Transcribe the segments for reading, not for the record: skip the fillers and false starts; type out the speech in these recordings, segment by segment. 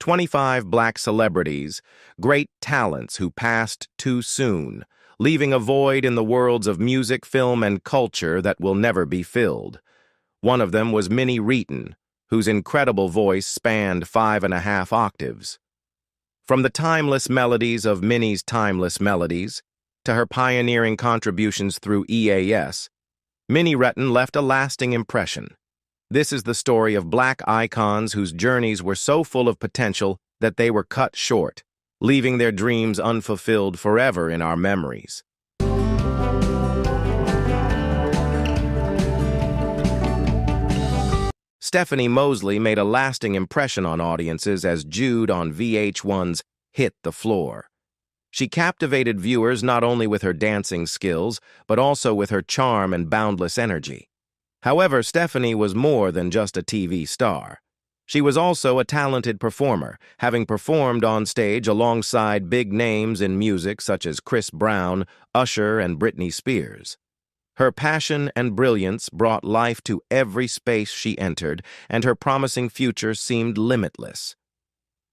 25 black celebrities, great talents who passed too soon, leaving a void in the worlds of music, film, and culture that will never be filled. One of them was Minnie Riperton, whose incredible voice spanned 5.5 octaves. From the timeless melodies of Minnie's timeless melodies to her pioneering contributions through EAS, Minnie Riperton left a lasting impression. This is the story of black icons whose journeys were so full of potential that they were cut short, leaving their dreams unfulfilled forever in our memories. Stephanie Mosley made a lasting impression on audiences as Jude on VH1's Hit the Floor. She captivated viewers not only with her dancing skills, but also with her charm and boundless energy. However, Stephanie was more than just a TV star. She was also a talented performer, having performed on stage alongside big names in music such as Chris Brown, Usher, and Britney Spears. Her passion and brilliance brought life to every space she entered, and her promising future seemed limitless.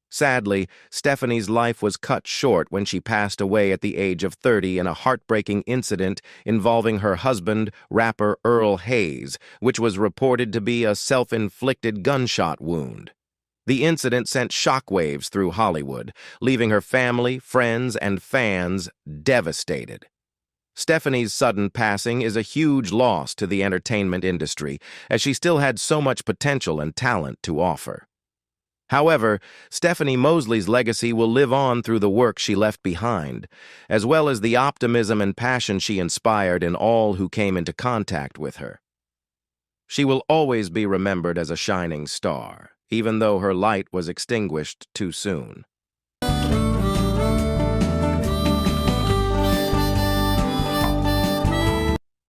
Sadly, Stephanie's life was cut short when she passed away at the age of 30 in a heartbreaking incident involving her husband, rapper Earl Hayes, which was reported to be a self-inflicted gunshot wound. The incident sent shockwaves through Hollywood, leaving her family, friends, and fans devastated. Stephanie's sudden passing is a huge loss to the entertainment industry, as she still had so much potential and talent to offer. However, Stephanie Mosley's legacy will live on through the work she left behind, as well as the optimism and passion she inspired in all who came into contact with her. She will always be remembered as a shining star, even though her light was extinguished too soon.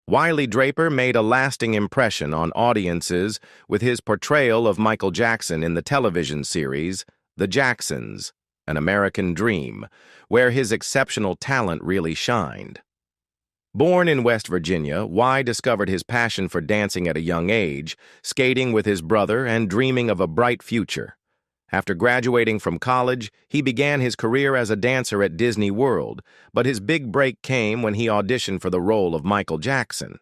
Wiley Draper made a lasting impression on audiences with his portrayal of Michael Jackson in the television series The Jacksons, An American Dream, where his exceptional talent really shined. Born in West Virginia, Y discovered his passion for dancing at a young age, skating with his brother and dreaming of a bright future. After graduating from college, he began his career as a dancer at Disney World, but his big break came when he auditioned for the role of Michael Jackson.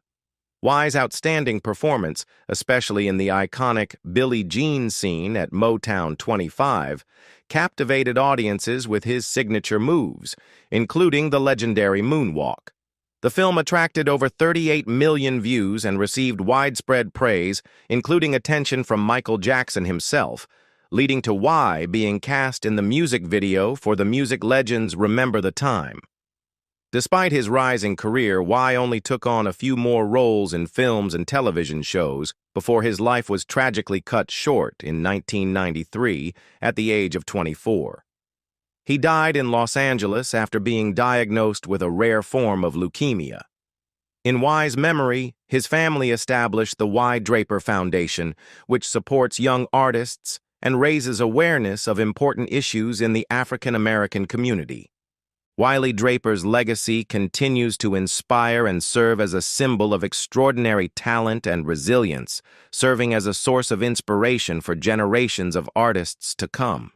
Y's outstanding performance, especially in the iconic Billie Jean scene at Motown 25, captivated audiences with his signature moves, including the legendary moonwalk. The film attracted over 38 million views and received widespread praise, including attention from Michael Jackson himself, leading to Y being cast in the music video for the music legend's Remember the Time. Despite his rising career, Y only took on a few more roles in films and television shows before his life was tragically cut short in 1993 at the age of 24. He died in Los Angeles after being diagnosed with a rare form of leukemia. In Y's memory, his family established the Y Draper Foundation, which supports young artists and raises awareness of important issues in the African American community. Wiley Draper's legacy continues to inspire and serve as a symbol of extraordinary talent and resilience, serving as a source of inspiration for generations of artists to come.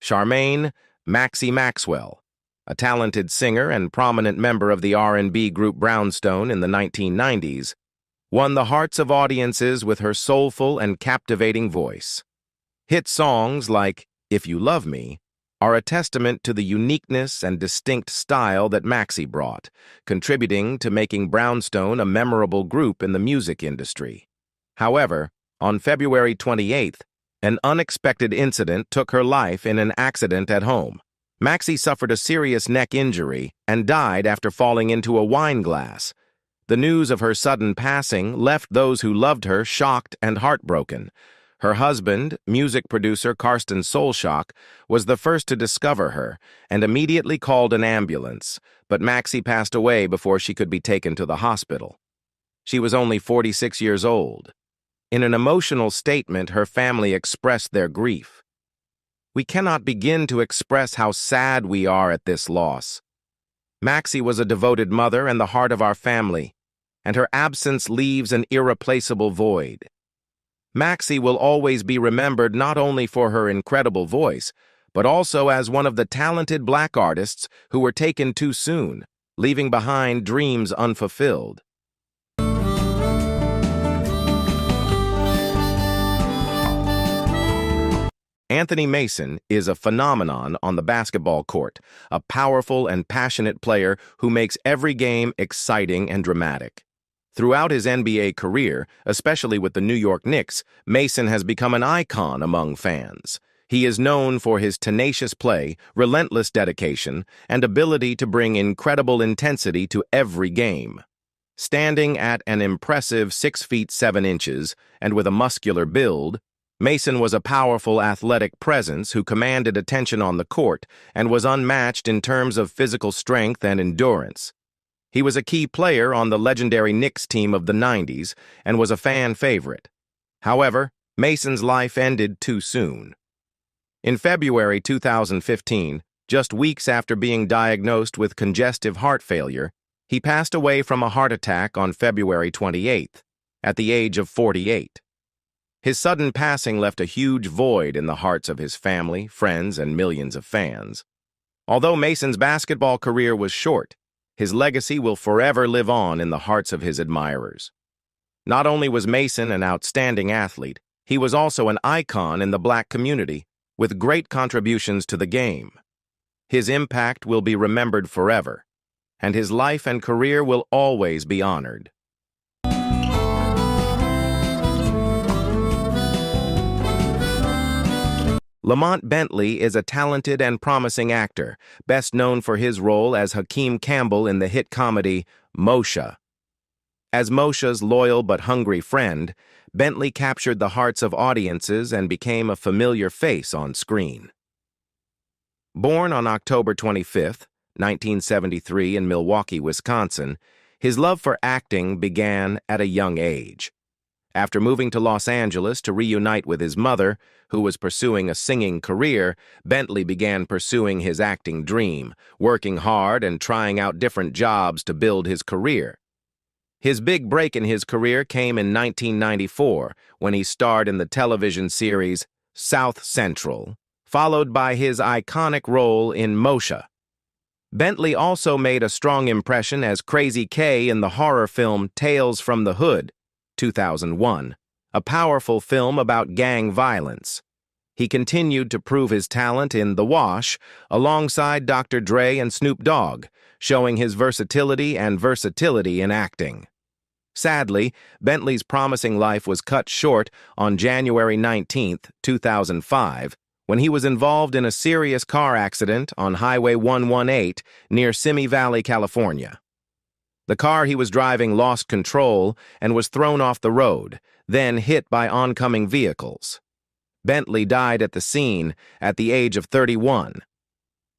Charmaine Maxi Maxwell, a talented singer and prominent member of the R&B group Brownstone in the 1990s, won the hearts of audiences with her soulful and captivating voice. Hit songs like If You Love Me are a testament to the uniqueness and distinct style that Maxi brought, contributing to making Brownstone a memorable group in the music industry. However, on February 28th, an unexpected incident took her life in an accident at home. Maxi suffered a serious neck injury and died after falling into a wine glass. The news of her sudden passing left those who loved her shocked and heartbroken. Her husband, music producer Karsten Solshock, was the first to discover her and immediately called an ambulance, but Maxi passed away before she could be taken to the hospital. She was only 46 years old. In an emotional statement, her family expressed their grief. "We cannot begin to express how sad we are at this loss. Maxi was a devoted mother and the heart of our family, and her absence leaves an irreplaceable void. Maxi will always be remembered not only for her incredible voice, but also as one of the talented black artists who were taken too soon, leaving behind dreams unfulfilled. Anthony Mason is a phenomenon on the basketball court, a powerful and passionate player who makes every game exciting and dramatic. Throughout his NBA career, especially with the New York Knicks, Mason has become an icon among fans. He is known for his tenacious play, relentless dedication, and ability to bring incredible intensity to every game. Standing at an impressive 6 feet 7 inches and with a muscular build, Mason was a powerful athletic presence who commanded attention on the court and was unmatched in terms of physical strength and endurance. He was a key player on the legendary Knicks team of the 90s and was a fan favorite. However, Mason's life ended too soon. In February 2015, just weeks after being diagnosed with congestive heart failure, he passed away from a heart attack on February 28th, at the age of 48. His sudden passing left a huge void in the hearts of his family, friends, and millions of fans. Although Mason's basketball career was short, his legacy will forever live on in the hearts of his admirers. Not only was Mason an outstanding athlete, he was also an icon in the black community, with great contributions to the game. His impact will be remembered forever, and his life and career will always be honored. Lamont Bentley is a talented and promising actor, best known for his role as Hakeem Campbell in the hit comedy Moshe. As Moshe's loyal but hungry friend, Bentley captured the hearts of audiences and became a familiar face on screen. Born on October 25, 1973 in Milwaukee, Wisconsin, his love for acting began at a young age. After moving to Los Angeles to reunite with his mother, who was pursuing a singing career, Bentley began pursuing his acting dream, working hard and trying out different jobs to build his career. His big break in his career came in 1994 when he starred in the television series South Central, followed by his iconic role in Moshe. Bentley also made a strong impression as Crazy K in the horror film Tales from the Hood, 2001, a powerful film about gang violence. He continued to prove his talent in The Wash alongside Dr. Dre and Snoop Dogg, showing his versatility in acting. Sadly, Bentley's promising life was cut short on January 19, 2005, when he was involved in a serious car accident on Highway 118 near Simi Valley, California. The car he was driving lost control and was thrown off the road, then hit by oncoming vehicles. Bentley died at the scene at the age of 31.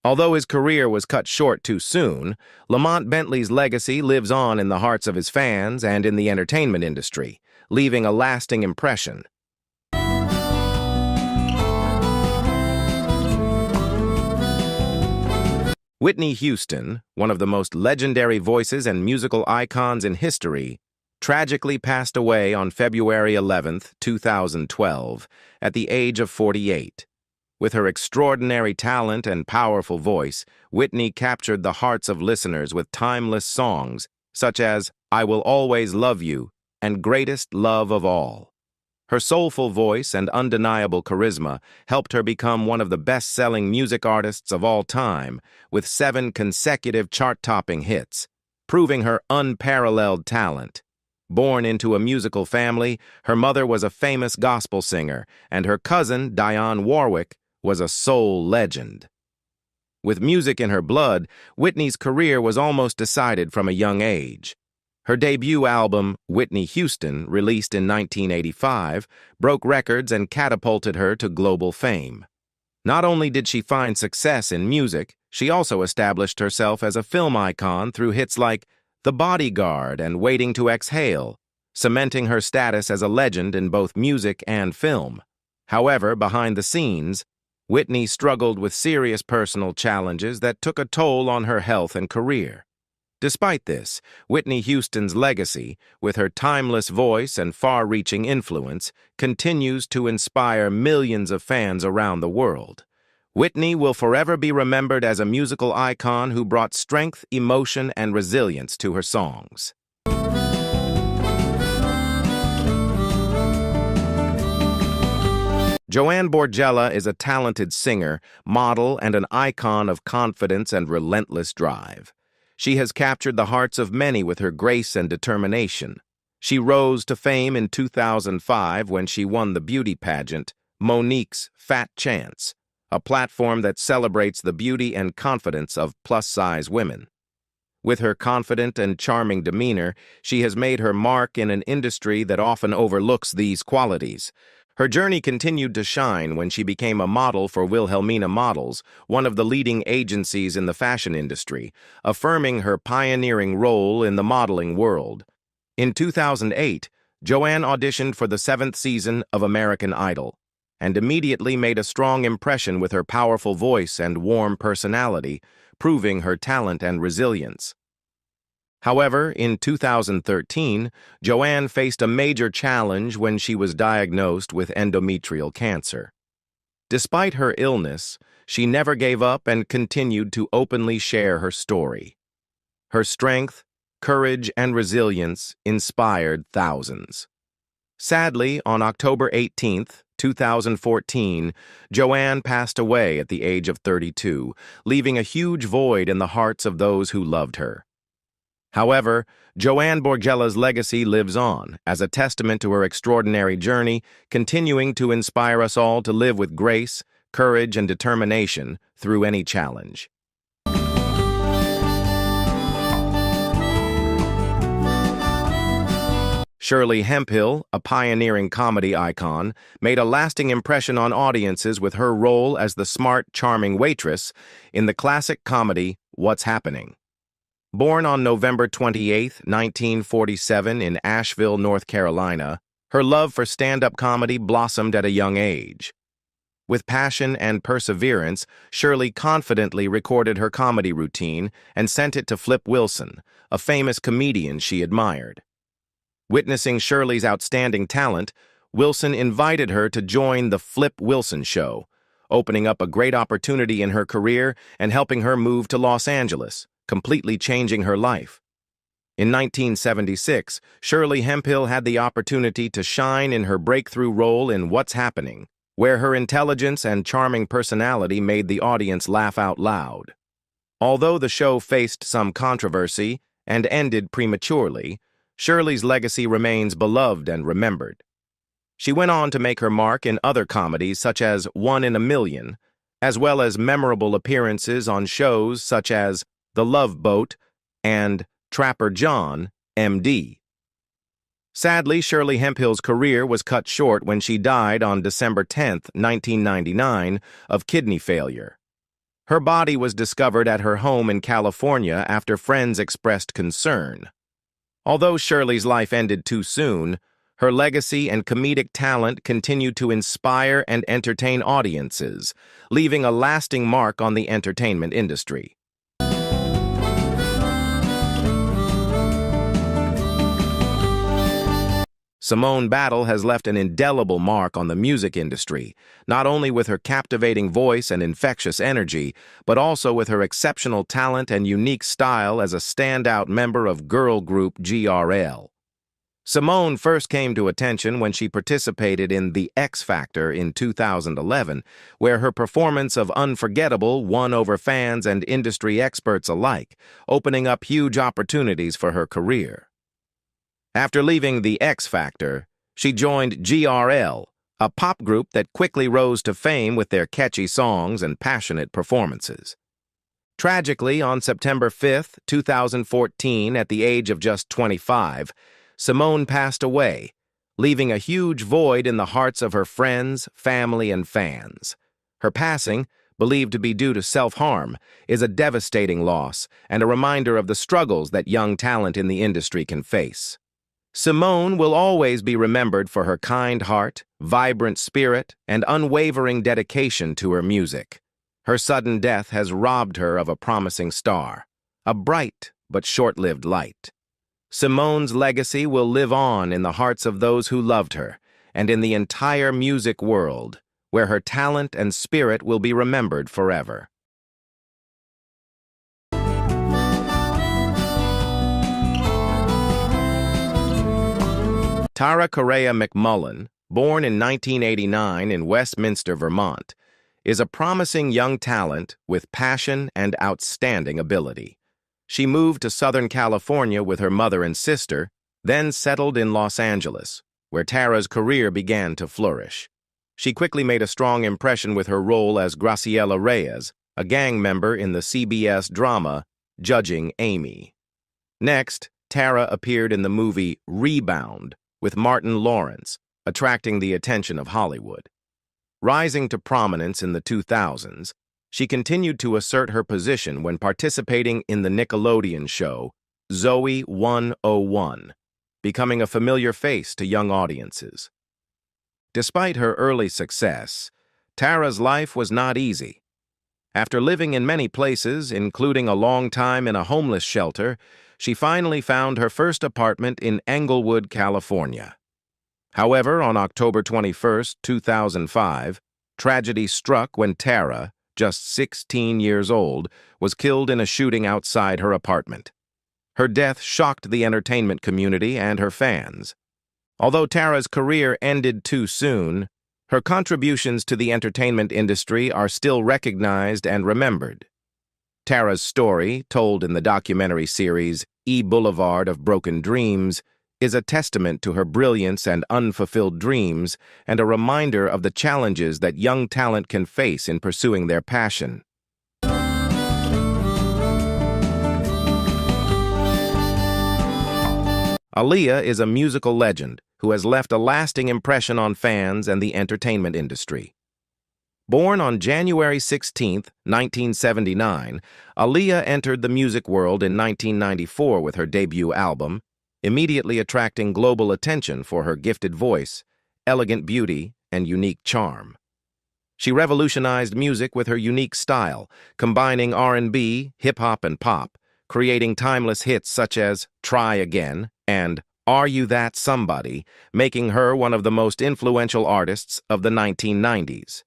Although his career was cut short too soon, Lamont Bentley's legacy lives on in the hearts of his fans and in the entertainment industry, leaving a lasting impression. Whitney Houston, one of the most legendary voices and musical icons in history, tragically passed away on February 11, 2012, at the age of 48. With her extraordinary talent and powerful voice, Whitney captured the hearts of listeners with timeless songs such as I Will Always Love You and Greatest Love of All. Her soulful voice and undeniable charisma helped her become one of the best-selling music artists of all time, with 7 consecutive chart-topping hits, proving her unparalleled talent. Born into a musical family, her mother was a famous gospel singer, and her cousin, Dionne Warwick, was a soul legend. With music in her blood, Whitney's career was almost decided from a young age. Her debut album, Whitney Houston, released in 1985, broke records and catapulted her to global fame. Not only did she find success in music, she also established herself as a film icon through hits like The Bodyguard and Waiting to Exhale, cementing her status as a legend in both music and film. However, behind the scenes, Whitney struggled with serious personal challenges that took a toll on her health and career. Despite this, Whitney Houston's legacy, with her timeless voice and far-reaching influence, continues to inspire millions of fans around the world. Whitney will forever be remembered as a musical icon who brought strength, emotion, and resilience to her songs. Joanne Borgella is a talented singer, model, and an icon of confidence and relentless drive. She has captured the hearts of many with her grace and determination. She rose to fame in 2005 when she won the beauty pageant, Monique's Fat Chance, a platform that celebrates the beauty and confidence of plus-size women. With her confident and charming demeanor, she has made her mark in an industry that often overlooks these qualities. Her journey continued to shine when she became a model for Wilhelmina Models, one of the leading agencies in the fashion industry, affirming her pioneering role in the modeling world. In 2008, Joanne auditioned for the 7th season of American Idol, and immediately made a strong impression with her powerful voice and warm personality, proving her talent and resilience. However, in 2013, Joanne faced a major challenge when she was diagnosed with endometrial cancer. Despite her illness, she never gave up and continued to openly share her story. Her strength, courage, and resilience inspired thousands. Sadly, on October 18, 2014, Joanne passed away at the age of 32, leaving a huge void in the hearts of those who loved her. However, Joanne Borgella's legacy lives on as a testament to her extraordinary journey, continuing to inspire us all to live with grace, courage, and determination through any challenge. Shirley Hemphill, a pioneering comedy icon, made a lasting impression on audiences with her role as the smart, charming waitress in the classic comedy What's Happening? Born on November 28, 1947 in Asheville, North Carolina, her love for stand-up comedy blossomed at a young age. With passion and perseverance, Shirley confidently recorded her comedy routine and sent it to Flip Wilson, a famous comedian she admired. Witnessing Shirley's outstanding talent, Wilson invited her to join The Flip Wilson Show, opening up a great opportunity in her career and helping her move to Los Angeles, completely changing her life. In 1976, Shirley Hemphill had the opportunity to shine in her breakthrough role in What's Happening, where her intelligence and charming personality made the audience laugh out loud. Although the show faced some controversy and ended prematurely, Shirley's legacy remains beloved and remembered. She went on to make her mark in other comedies such as One in a Million, as well as memorable appearances on shows such as The Love Boat and Trapper John, M.D. Sadly, Shirley Hemphill's career was cut short when she died on December 10, 1999, of kidney failure. Her body was discovered at her home in California after friends expressed concern. Although Shirley's life ended too soon, her legacy and comedic talent continued to inspire and entertain audiences, leaving a lasting mark on the entertainment industry. Simone Battle has left an indelible mark on the music industry, not only with her captivating voice and infectious energy, but also with her exceptional talent and unique style as a standout member of girl group GRL. Simone first came to attention when she participated in The X Factor in 2011, where her performance of Unforgettable won over fans and industry experts alike, opening up huge opportunities for her career. After leaving The X Factor, she joined GRL, a pop group that quickly rose to fame with their catchy songs and passionate performances. Tragically, on September 5, 2014, at the age of just 25, Simone passed away, leaving a huge void in the hearts of her friends, family, and fans. Her passing, believed to be due to self-harm, is a devastating loss and a reminder of the struggles that young talent in the industry can face. Simone will always be remembered for her kind heart, vibrant spirit, and unwavering dedication to her music. Her sudden death has robbed her of a promising star, a bright but short-lived light. Simone's legacy will live on in the hearts of those who loved her and in the entire music world, where her talent and spirit will be remembered forever. Tara Correa McMullen, born in 1989 in Westminster, Vermont, is a promising young talent with passion and outstanding ability. She moved to Southern California with her mother and sister, then settled in Los Angeles, where Tara's career began to flourish. She quickly made a strong impression with her role as Graciela Reyes, a gang member in the CBS drama Judging Amy. Next, Tara appeared in the movie Rebound with Martin Lawrence, attracting the attention of Hollywood. Rising to prominence in the 2000s, she continued to assert her position when participating in the Nickelodeon show Zoey 101, becoming a familiar face to young audiences. Despite her early success, Tara's life was not easy. After living in many places, including a long time in a homeless shelter, she finally found her first apartment in Englewood, California. However, on October 21, 2005, tragedy struck when Tara, just 16 years old, was killed in a shooting outside her apartment. Her death shocked the entertainment community and her fans. Although Tara's career ended too soon, her contributions to the entertainment industry are still recognized and remembered. Tara's story, told in the documentary series E Boulevard of Broken Dreams, is a testament to her brilliance and unfulfilled dreams and a reminder of the challenges that young talent can face in pursuing their passion. Aaliyah is a musical legend who has left a lasting impression on fans and the entertainment industry. Born on January 16, 1979, Aaliyah entered the music world in 1994 with her debut album, immediately attracting global attention for her gifted voice, elegant beauty, and unique charm. She revolutionized music with her unique style, combining R&B, hip-hop, and pop, creating timeless hits such as Try Again and Are You That Somebody, making her one of the most influential artists of the 1990s.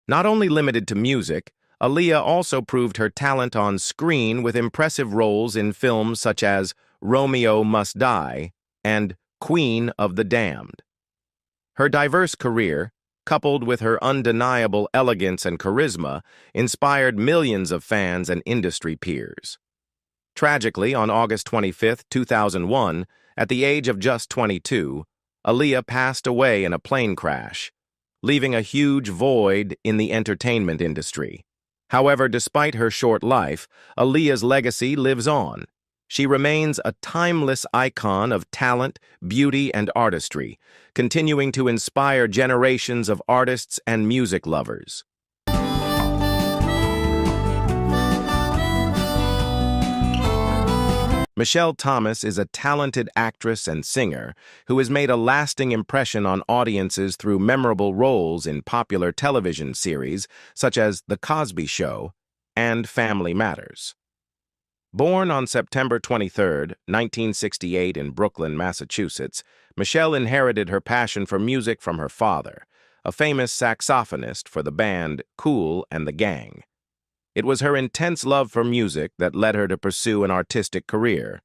Not only limited to music, Aaliyah also proved her talent on screen with impressive roles in films such as Romeo Must Die and Queen of the Damned. Her diverse career, coupled with her undeniable elegance and charisma, inspired millions of fans and industry peers. Tragically, on August 25, 2001, at the age of just 22, Aaliyah passed away in a plane crash, leaving a huge void in the entertainment industry. However, despite her short life, Aaliyah's legacy lives on. She remains a timeless icon of talent, beauty, and artistry, continuing to inspire generations of artists and music lovers. Michelle Thomas is a talented actress and singer who has made a lasting impression on audiences through memorable roles in popular television series such as The Cosby Show and Family Matters. Born on September 23, 1968 in Brooklyn, Massachusetts, Michelle inherited her passion for music from her father, a famous saxophonist for the band Kool and the Gang. It was her intense love for music that led her to pursue an artistic career,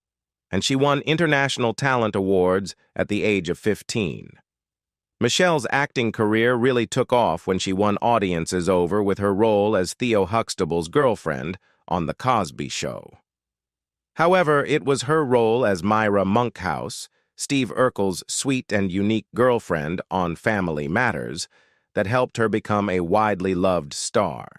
and she won International Talent Awards at the age of 15. Michelle's acting career really took off when she won audiences over with her role as Theo Huxtable's girlfriend on The Cosby Show. However, it was her role as Myra Monkhouse, Steve Urkel's sweet and unique girlfriend on Family Matters, that helped her become a widely loved star.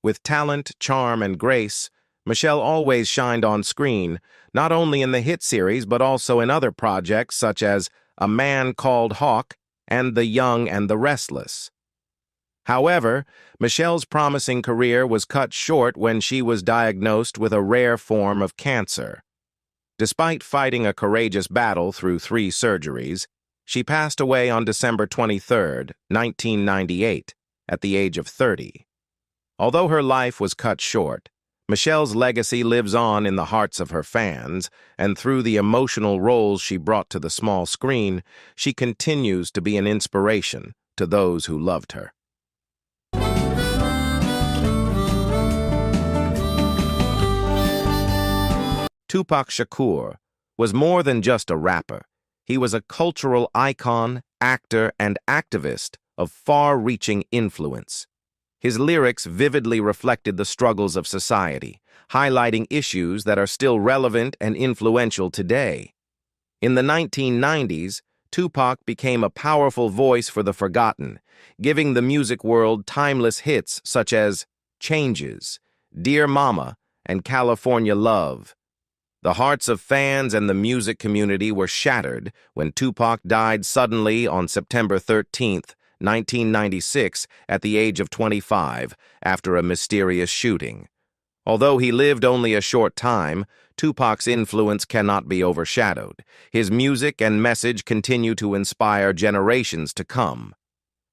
With talent, charm, and grace, Michelle always shined on screen, not only in the hit series but also in other projects such as A Man Called Hawk and The Young and the Restless. However, Michelle's promising career was cut short when she was diagnosed with a rare form of cancer. Despite fighting a courageous battle through 3 surgeries, she passed away on December 23, 1998, at the age of 30. Although her life was cut short, Michelle's legacy lives on in the hearts of her fans, and through the emotional roles she brought to the small screen, she continues to be an inspiration to those who loved her. Tupac Shakur was more than just a rapper. He was a cultural icon, actor, and activist of far-reaching influence. His lyrics vividly reflected the struggles of society, highlighting issues that are still relevant and influential today. In the 1990s, Tupac became a powerful voice for the forgotten, giving the music world timeless hits such as Changes, Dear Mama, and California Love. The hearts of fans and the music community were shattered when Tupac died suddenly on September 13, 1996, at the age of 25, after a mysterious shooting. Although he lived only a short time, Tupac's influence cannot be overshadowed. His music and message continue to inspire generations to come.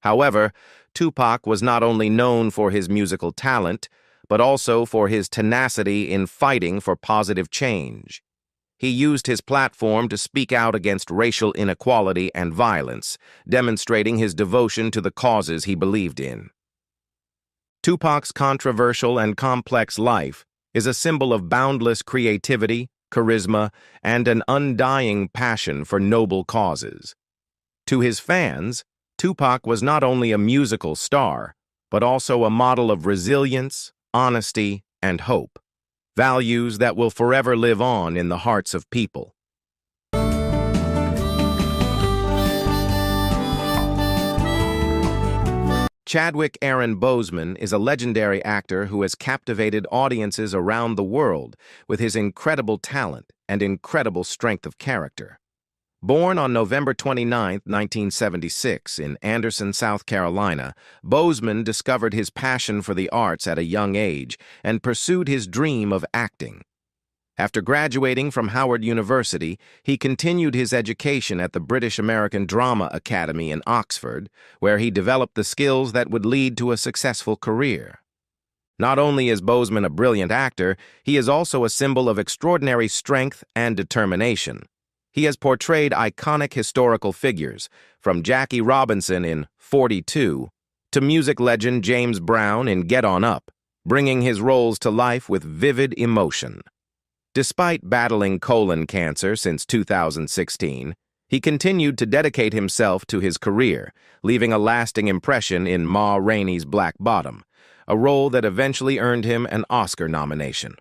However, Tupac was not only known for his musical talent, but also for his tenacity in fighting for positive change. He used his platform to speak out against racial inequality and violence, demonstrating his devotion to the causes he believed in. Tupac's controversial and complex life is a symbol of boundless creativity, charisma, and an undying passion for noble causes. To his fans, Tupac was not only a musical star, but also a model of resilience, honesty, and hope, values that will forever live on in the hearts of people. Chadwick Boseman is a legendary actor who has captivated audiences around the world with his incredible talent and incredible strength of character. Born on November 29, 1976, in Anderson, South Carolina, Boseman discovered his passion for the arts at a young age and pursued his dream of acting. After graduating from Howard University, he continued his education at the British American Drama Academy in Oxford, where he developed the skills that would lead to a successful career. Not only is Boseman a brilliant actor, he is also a symbol of extraordinary strength and determination. He has portrayed iconic historical figures, from Jackie Robinson in 42 to music legend James Brown in Get On Up, bringing his roles to life with vivid emotion. Despite battling colon cancer since 2016, he continued to dedicate himself to his career, leaving a lasting impression in Ma Rainey's Black Bottom, a role that eventually earned him an Oscar nomination.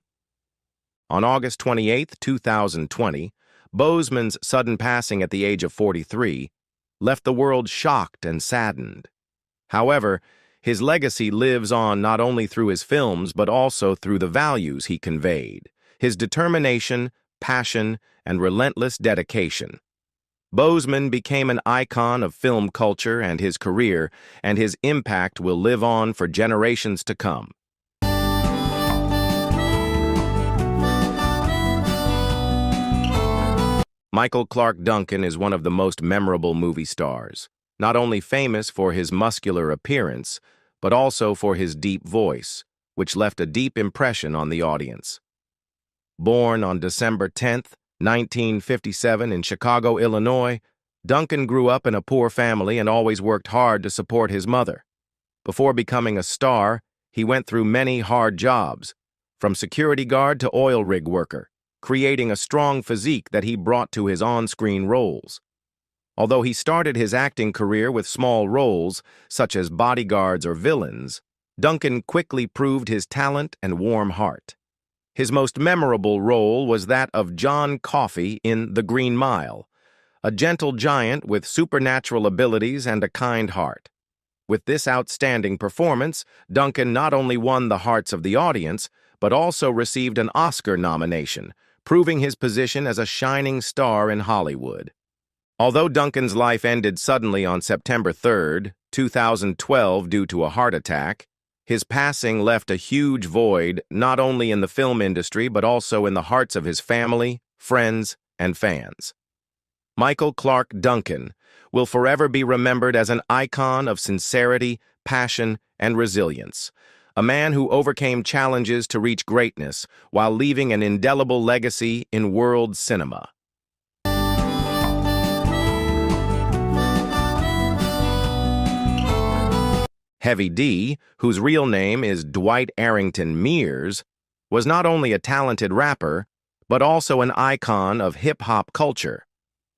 On August 28, 2020, Boseman's sudden passing at the age of 43 left the world shocked and saddened. However, his legacy lives on not only through his films but also through the values he conveyed, his determination, passion, and relentless dedication. Boseman became an icon of film culture and his career, and his impact will live on for generations to come. Michael Clarke Duncan is one of the most memorable movie stars, not only famous for his muscular appearance, but also for his deep voice, which left a deep impression on the audience. Born on December 10, 1957 in Chicago, Illinois, Duncan grew up in a poor family and always worked hard to support his mother. Before becoming a star, he went through many hard jobs, from security guard to oil rig worker, creating a strong physique that he brought to his on-screen roles. Although he started his acting career with small roles, such as bodyguards or villains, Duncan quickly proved his talent and warm heart. His most memorable role was that of John Coffey in The Green Mile, a gentle giant with supernatural abilities and a kind heart. With this outstanding performance, Duncan not only won the hearts of the audience, but also received an Oscar nomination, proving his position as a shining star in Hollywood. Although Duncan's life ended suddenly on September 3, 2012 due to a heart attack, his passing left a huge void not only in the film industry but also in the hearts of his family, friends, and fans. Michael Clarke Duncan will forever be remembered as an icon of sincerity, passion, and resilience, a man who overcame challenges to reach greatness while leaving an indelible legacy in world cinema. Heavy D, whose real name is Dwight Arrington Mears, was not only a talented rapper, but also an icon of hip-hop culture.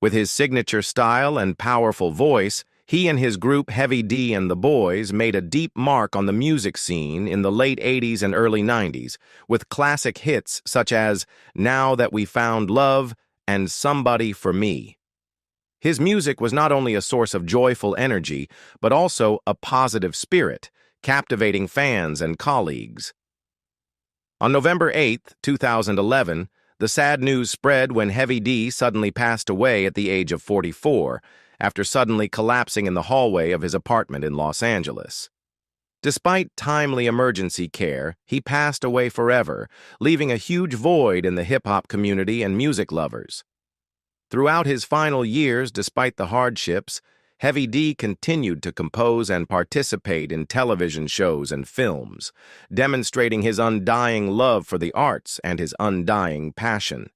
With his signature style and powerful voice, he and his group Heavy D and the Boys made a deep mark on the music scene in the late 80s and early 90s, with classic hits such as Now That We Found Love and Somebody for Me. His music was not only a source of joyful energy, but also a positive spirit, captivating fans and colleagues. On November 8, 2011, the sad news spread when Heavy D suddenly passed away at the age of 44, after suddenly collapsing in the hallway of his apartment in Los Angeles. Despite timely emergency care, he passed away forever, leaving a huge void in the hip-hop community and music lovers. Throughout his final years, despite the hardships, Heavy D continued to compose and participate in television shows and films, demonstrating his undying love for the arts and his undying passion.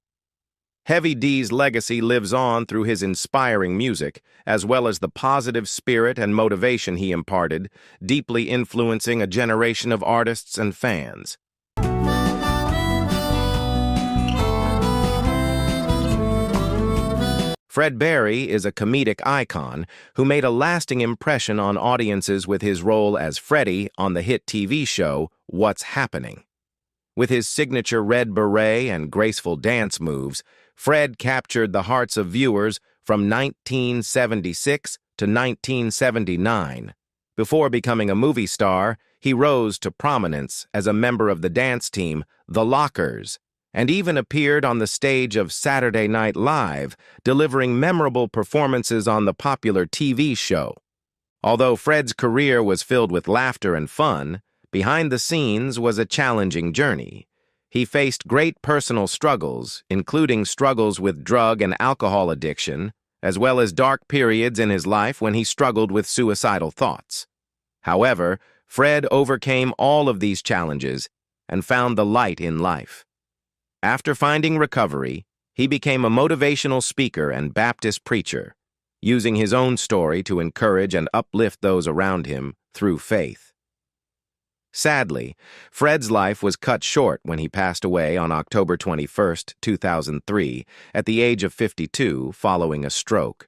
Heavy D's legacy lives on through his inspiring music, as well as the positive spirit and motivation he imparted, deeply influencing a generation of artists and fans. Fred Berry is a comedic icon who made a lasting impression on audiences with his role as Freddie on the hit TV show What's Happening. With his signature red beret and graceful dance moves, Fred captured the hearts of viewers from 1976 to 1979. Before becoming a movie star, he rose to prominence as a member of the dance team, The Lockers, and even appeared on the stage of Saturday Night Live, delivering memorable performances on the popular TV show. Although Fred's career was filled with laughter and fun, behind the scenes was a challenging journey. He faced great personal struggles, including struggles with drug and alcohol addiction, as well as dark periods in his life when he struggled with suicidal thoughts. However, Fred overcame all of these challenges and found the light in life. After finding recovery, he became a motivational speaker and Baptist preacher, using his own story to encourage and uplift those around him through faith. Sadly, Fred's life was cut short when he passed away on October 21, 2003, at the age of 52 following a stroke.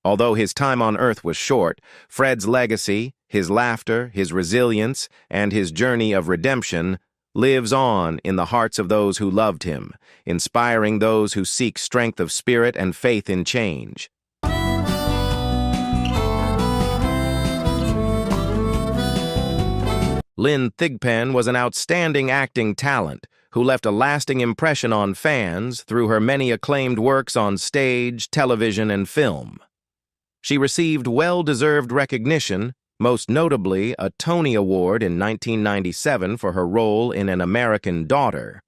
Although his time on earth was short, Fred's legacy, his laughter, his resilience, and his journey of redemption lives on in the hearts of those who loved him, inspiring those who seek strength of spirit and faith in change. Lynn Thigpen was an outstanding acting talent who left a lasting impression on fans through her many acclaimed works on stage, television, and film. She received well-deserved recognition, most notably a Tony Award in 1997 for her role in An American Daughter.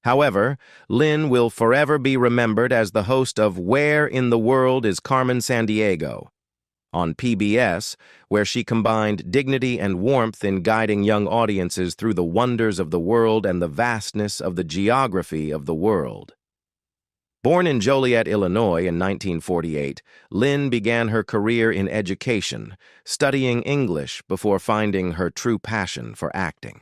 However, Lynn will forever be remembered as the host of Where in the World is Carmen Sandiego on PBS, where she combined dignity and warmth in guiding young audiences through the wonders of the world and the vastness of the geography of the world. Born in Joliet, Illinois in 1948, Lynn began her career in education, studying English before finding her true passion for acting.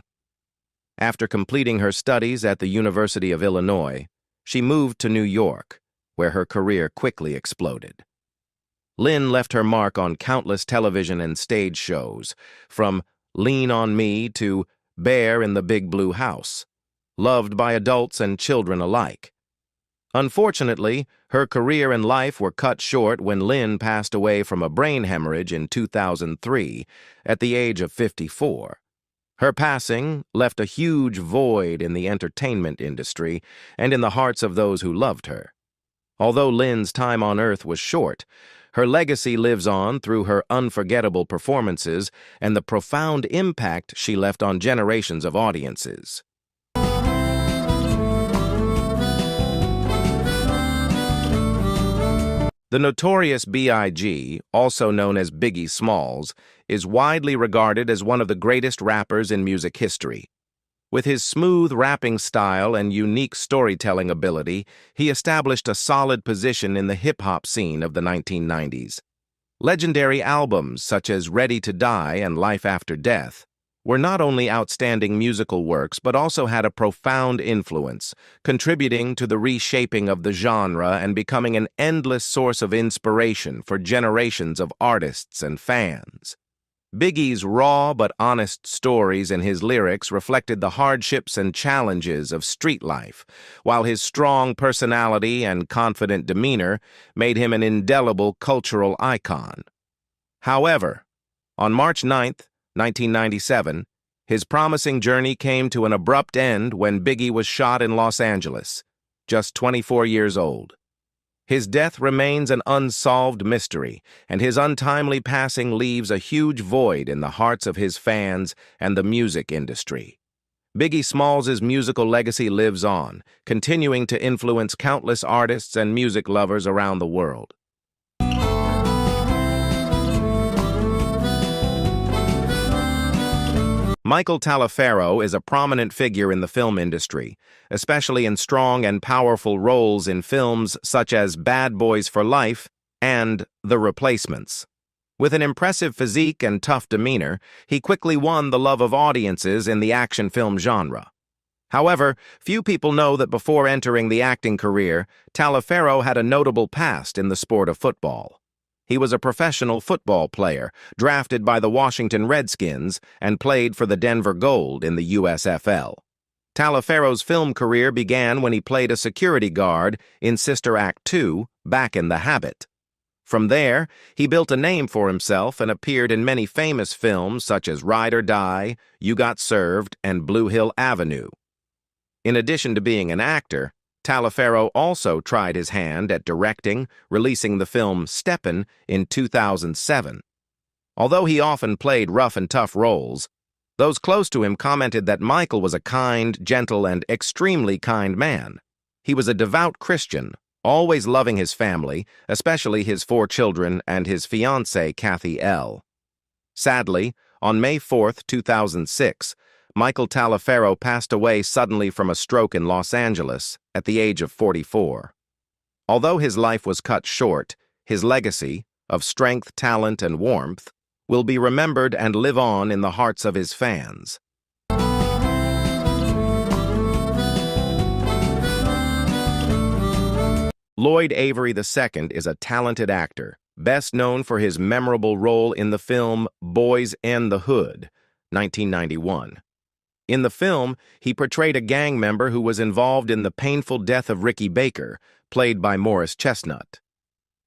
After completing her studies at the University of Illinois, she moved to New York, where her career quickly exploded. Lynn left her mark on countless television and stage shows, from Lean on Me to Bear in the Big Blue House, loved by adults and children alike. Unfortunately, her career and life were cut short when Lynn passed away from a brain hemorrhage in 2003 at the age of 54. Her passing left a huge void in the entertainment industry and in the hearts of those who loved her. Although Lynn's time on earth was short, her legacy lives on through her unforgettable performances and the profound impact she left on generations of audiences. The notorious B.I.G., also known as Biggie Smalls, is widely regarded as one of the greatest rappers in music history. With his smooth rapping style and unique storytelling ability, he established a solid position in the hip-hop scene of the 1990s. Legendary albums such as Ready to Die and Life After Death were not only outstanding musical works but also had a profound influence, contributing to the reshaping of the genre and becoming an endless source of inspiration for generations of artists and fans. Biggie's raw but honest stories and his lyrics reflected the hardships and challenges of street life, while his strong personality and confident demeanor made him an indelible cultural icon. However, on March 9, 1997, his promising journey came to an abrupt end when Biggie was shot in Los Angeles, just 24 years old. His death remains an unsolved mystery, and his untimely passing leaves a huge void in the hearts of his fans and the music industry. Biggie Smalls' musical legacy lives on, continuing to influence countless artists and music lovers around the world. Michael Taliaferro is a prominent figure in the film industry, especially in strong and powerful roles in films such as Bad Boys for Life and The Replacements. With an impressive physique and tough demeanor, he quickly won the love of audiences in the action film genre. However, few people know that before entering the acting career, Taliaferro had a notable past in the sport of football. He was a professional football player, drafted by the Washington Redskins, and played for the Denver Gold in the USFL. Taliaferro's film career began when he played a security guard in Sister Act 2, Back in the Habit. From there, he built a name for himself and appeared in many famous films such as Ride or Die, You Got Served, and Blue Hill Avenue. In addition to being an actor, Taliaferro also tried his hand at directing, releasing the film Steppin' in 2007. Although he often played rough and tough roles, those close to him commented that Michael was a kind, gentle, and extremely kind man. He was a devout Christian, always loving his family, especially his 4 children and his fiancée, Kathy L. Sadly, on May 4, 2006, Michael Taliaferro passed away suddenly from a stroke in Los Angeles at the age of 44. Although his life was cut short, his legacy of strength, talent, and warmth will be remembered and live on in the hearts of his fans. Lloyd Avery II is a talented actor, best known for his memorable role in the film Boys in the Hood, 1991. In the film, he portrayed a gang member who was involved in the painful death of Ricky Baker, played by Morris Chestnut.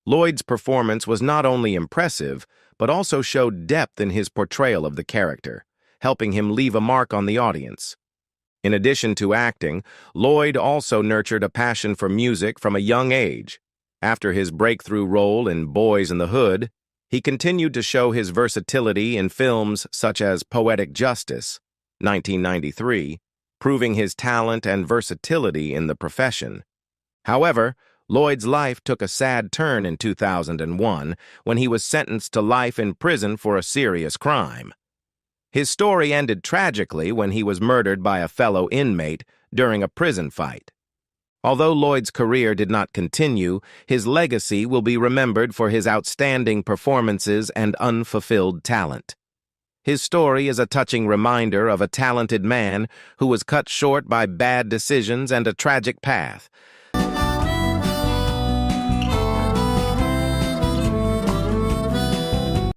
Lloyd's performance was not only impressive, but also showed depth in his portrayal of the character, helping him leave a mark on the audience. In addition to acting, Lloyd also nurtured a passion for music from a young age. After his breakthrough role in Boys in the Hood, he continued to show his versatility in films such as Poetic Justice, 1993, proving his talent and versatility in the profession. However, Lloyd's life took a sad turn in 2001 when he was sentenced to life in prison for a serious crime. His story ended tragically when he was murdered by a fellow inmate during a prison fight. Although Lloyd's career did not continue, his legacy will be remembered for his outstanding performances and unfulfilled talent. His story is a touching reminder of a talented man who was cut short by bad decisions and a tragic path.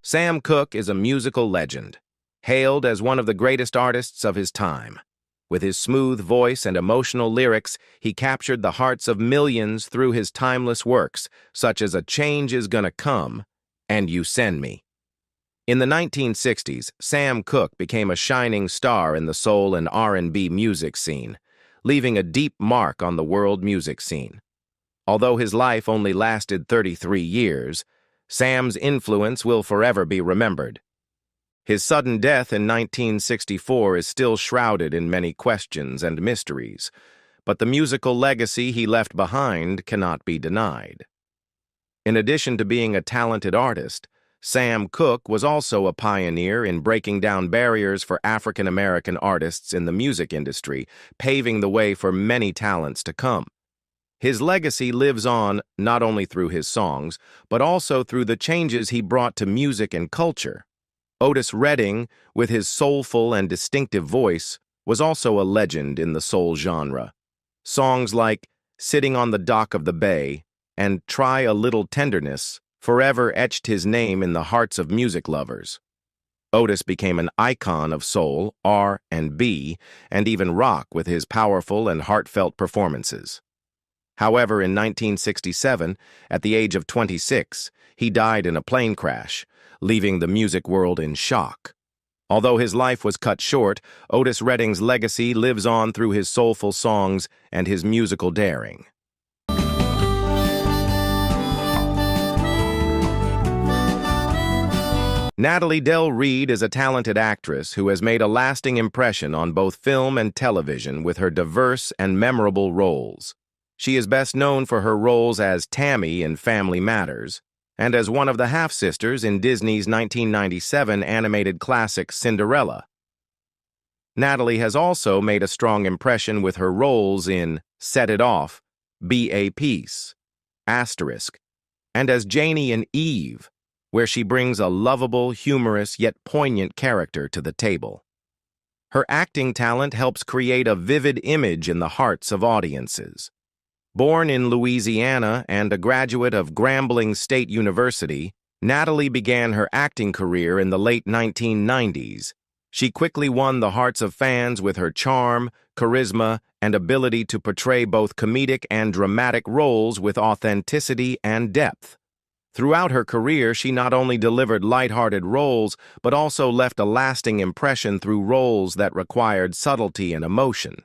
Sam Cooke is a musical legend, hailed as one of the greatest artists of his time. With his smooth voice and emotional lyrics, he captured the hearts of millions through his timeless works, such as A Change Is Gonna Come and You Send Me. In the 1960s, Sam Cooke became a shining star in the soul and R&B music scene, leaving a deep mark on the world music scene. Although his life only lasted 33 years, Sam's influence will forever be remembered. His sudden death in 1964 is still shrouded in many questions and mysteries, but the musical legacy he left behind cannot be denied. In addition to being a talented artist, Sam Cooke was also a pioneer in breaking down barriers for African-American artists in the music industry, paving the way for many talents to come. His legacy lives on not only through his songs, but also through the changes he brought to music and culture. Otis Redding, with his soulful and distinctive voice, was also a legend in the soul genre. Songs like Sitting on the Dock of the Bay and Try a Little Tenderness forever etched his name in the hearts of music lovers. Otis became an icon of soul, R&B, and even rock with his powerful and heartfelt performances. However, in 1967, at the age of 26, he died in a plane crash, leaving the music world in shock. Although his life was cut short, Otis Redding's legacy lives on through his soulful songs and his musical daring. Natalie Del Rey is a talented actress who has made a lasting impression on both film and television with her diverse and memorable roles. She is best known for her roles as Tammy in Family Matters and as one of the half-sisters in Disney's 1997 animated classic Cinderella. Natalie has also made a strong impression with her roles in Set It Off, Be a Peace, Asterisk, and as Janie in Eve, where she brings a lovable, humorous, yet poignant character to the table. Her acting talent helps create a vivid image in the hearts of audiences. Born in Louisiana and a graduate of Grambling State University, Natalie began her acting career in the late 1990s. She quickly won the hearts of fans with her charm, charisma, and ability to portray both comedic and dramatic roles with authenticity and depth. Throughout her career, she not only delivered lighthearted roles, but also left a lasting impression through roles that required subtlety and emotion.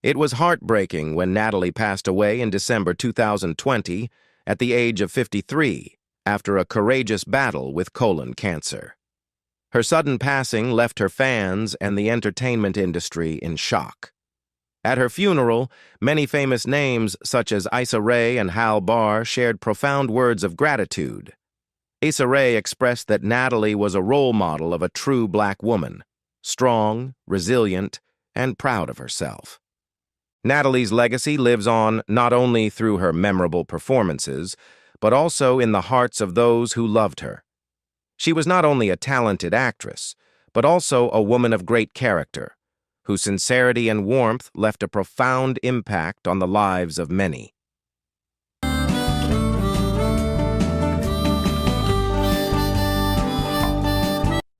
It was heartbreaking when Natalie passed away in December 2020 at the age of 53 after a courageous battle with colon cancer. Her sudden passing left her fans and the entertainment industry in shock. At her funeral, many famous names such as Issa Rae and Hal Barr shared profound words of gratitude. Issa Rae expressed that Natalie was a role model of a true black woman, strong, resilient, and proud of herself. Natalie's legacy lives on not only through her memorable performances, but also in the hearts of those who loved her. She was not only a talented actress, but also a woman of great character, whose sincerity and warmth left a profound impact on the lives of many.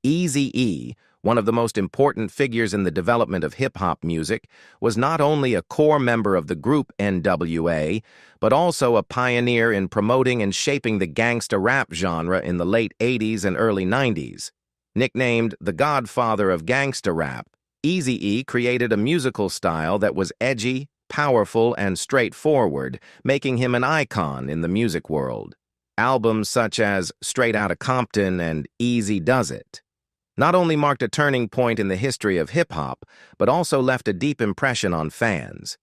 Eazy-E, one of the most important figures in the development of hip-hop music, was not only a core member of the group NWA, but also a pioneer in promoting and shaping the gangsta rap genre in the late 80s and early 90s. Nicknamed the Godfather of Gangsta Rap, Eazy-E created a musical style that was edgy, powerful, and straightforward, making him an icon in the music world. Albums such as Straight Outta Compton and Easy Does It not only marked a turning point in the history of hip-hop, but also left a deep impression on fans.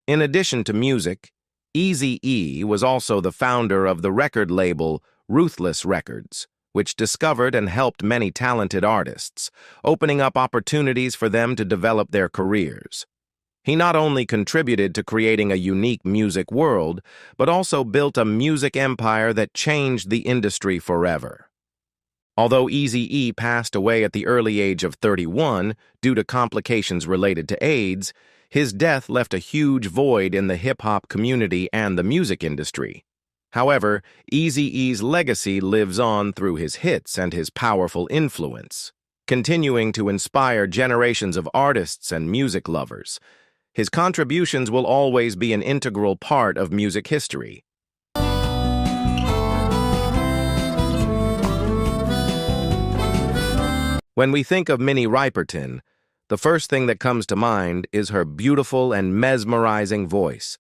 In addition to music, Eazy-E was also the founder of the record label Ruthless Records, which discovered and helped many talented artists, opening up opportunities for them to develop their careers. He not only contributed to creating a unique music world, but also built a music empire that changed the industry forever. Although Eazy-E passed away at the early age of 31 due to complications related to AIDS, his death left a huge void in the hip-hop community and the music industry. However, Eazy-E's legacy lives on through his hits and his powerful influence, continuing to inspire generations of artists and music lovers. His contributions will always be an integral part of music history. When we think of Minnie Riperton, the first thing that comes to mind is her beautiful and mesmerizing voice.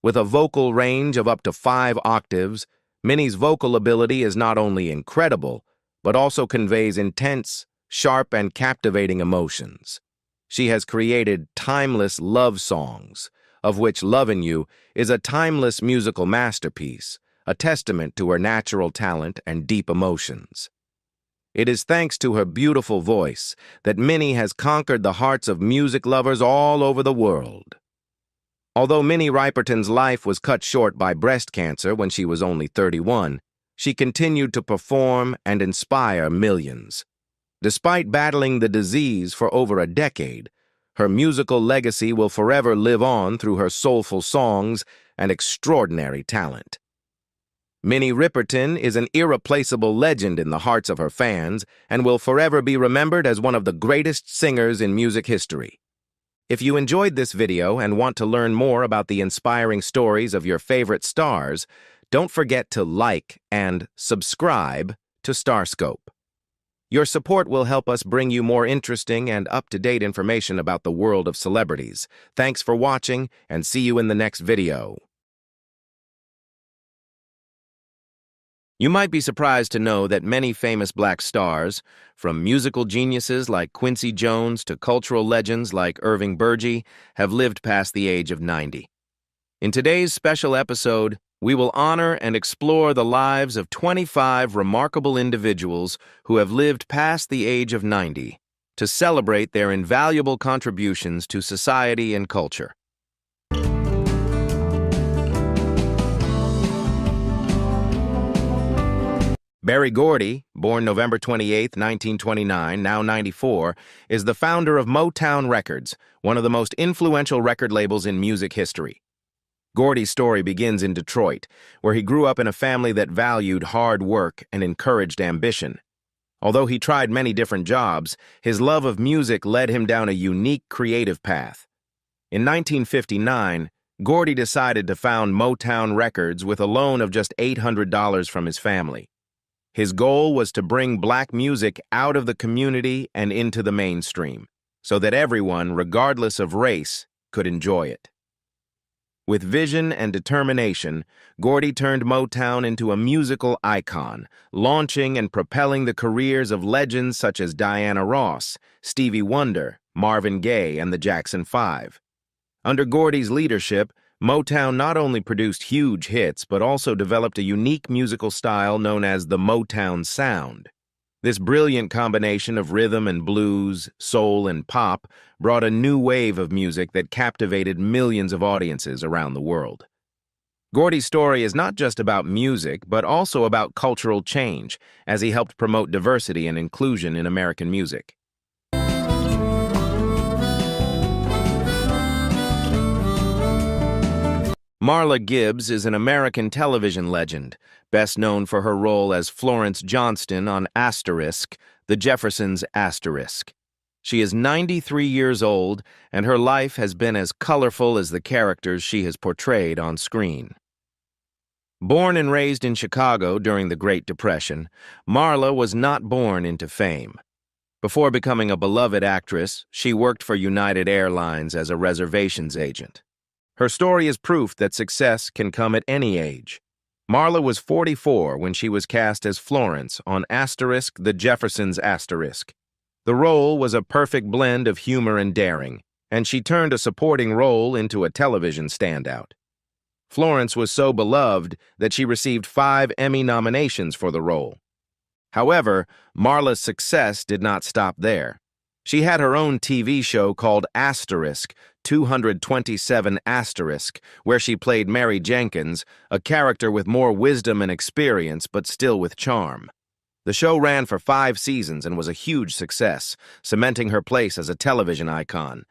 With a vocal range of up to 5 octaves, Minnie's vocal ability is not only incredible, but also conveys intense, sharp, and captivating emotions. She has created timeless love songs, of which Lovin' You is a timeless musical masterpiece, a testament to her natural talent and deep emotions. It is thanks to her beautiful voice that Minnie has conquered the hearts of music lovers all over the world. Although Minnie Riperton's life was cut short by breast cancer when she was only 31, she continued to perform and inspire millions. Despite battling the disease for over a decade, her musical legacy will forever live on through her soulful songs and extraordinary talent. Minnie Riperton is an irreplaceable legend in the hearts of her fans and will forever be remembered as one of the greatest singers in music history. If you enjoyed this video and want to learn more about the inspiring stories of your favorite stars, don't forget to like and subscribe to Starscope. Your support will help us bring you more interesting and up-to-date information about the world of celebrities. Thanks for watching, and see you in the next video. You might be surprised to know that many famous black stars, from musical geniuses like Quincy Jones to cultural legends like Irving Bergey, have lived past the age of 90. In today's special episode, we will honor and explore the lives of 25 remarkable individuals who have lived past the age of 90 to celebrate their invaluable contributions to society and culture. Berry Gordy, born November 28, 1929, now 94, is the founder of Motown Records, one of the most influential record labels in music history. Gordy's story begins in Detroit, where he grew up in a family that valued hard work and encouraged ambition. Although he tried many different jobs, his love of music led him down a unique creative path. In 1959, Gordy decided to found Motown Records with a loan of just $800 from his family. His goal was to bring black music out of the community and into the mainstream, so that everyone, regardless of race, could enjoy it. With vision and determination, Gordy turned Motown into a musical icon, launching and propelling the careers of legends such as Diana Ross, Stevie Wonder, Marvin Gaye, and the Jackson 5. Under Gordy's leadership, Motown not only produced huge hits, but also developed a unique musical style known as the Motown sound. This brilliant combination of rhythm and blues, soul and pop brought a new wave of music that captivated millions of audiences around the world. Gordy's story is not just about music, but also about cultural change, as he helped promote diversity and inclusion in American music. Marla Gibbs is an American television legend, best known for her role as Florence Johnston on Asterisk, The Jeffersons Asterisk. She is 93 years old, and her life has been as colorful as the characters she has portrayed on screen. Born and raised in Chicago during the Great Depression, Marla was not born into fame. Before becoming a beloved actress, she worked for United Airlines as a reservations agent. Her story is proof that success can come at any age. Marla was 44 when she was cast as Florence on Asterisk, The Jeffersons Asterisk. The role was a perfect blend of humor and daring, and she turned a supporting role into a television standout. Florence was so beloved that she received 5 Emmy nominations for the role. However, Marla's success did not stop there. She had her own TV show called Asterisk, 227 Asterisk, where she played Mary Jenkins, a character with more wisdom and experience, but still with charm. The show ran for 5 seasons and was a huge success, cementing her place as a television icon.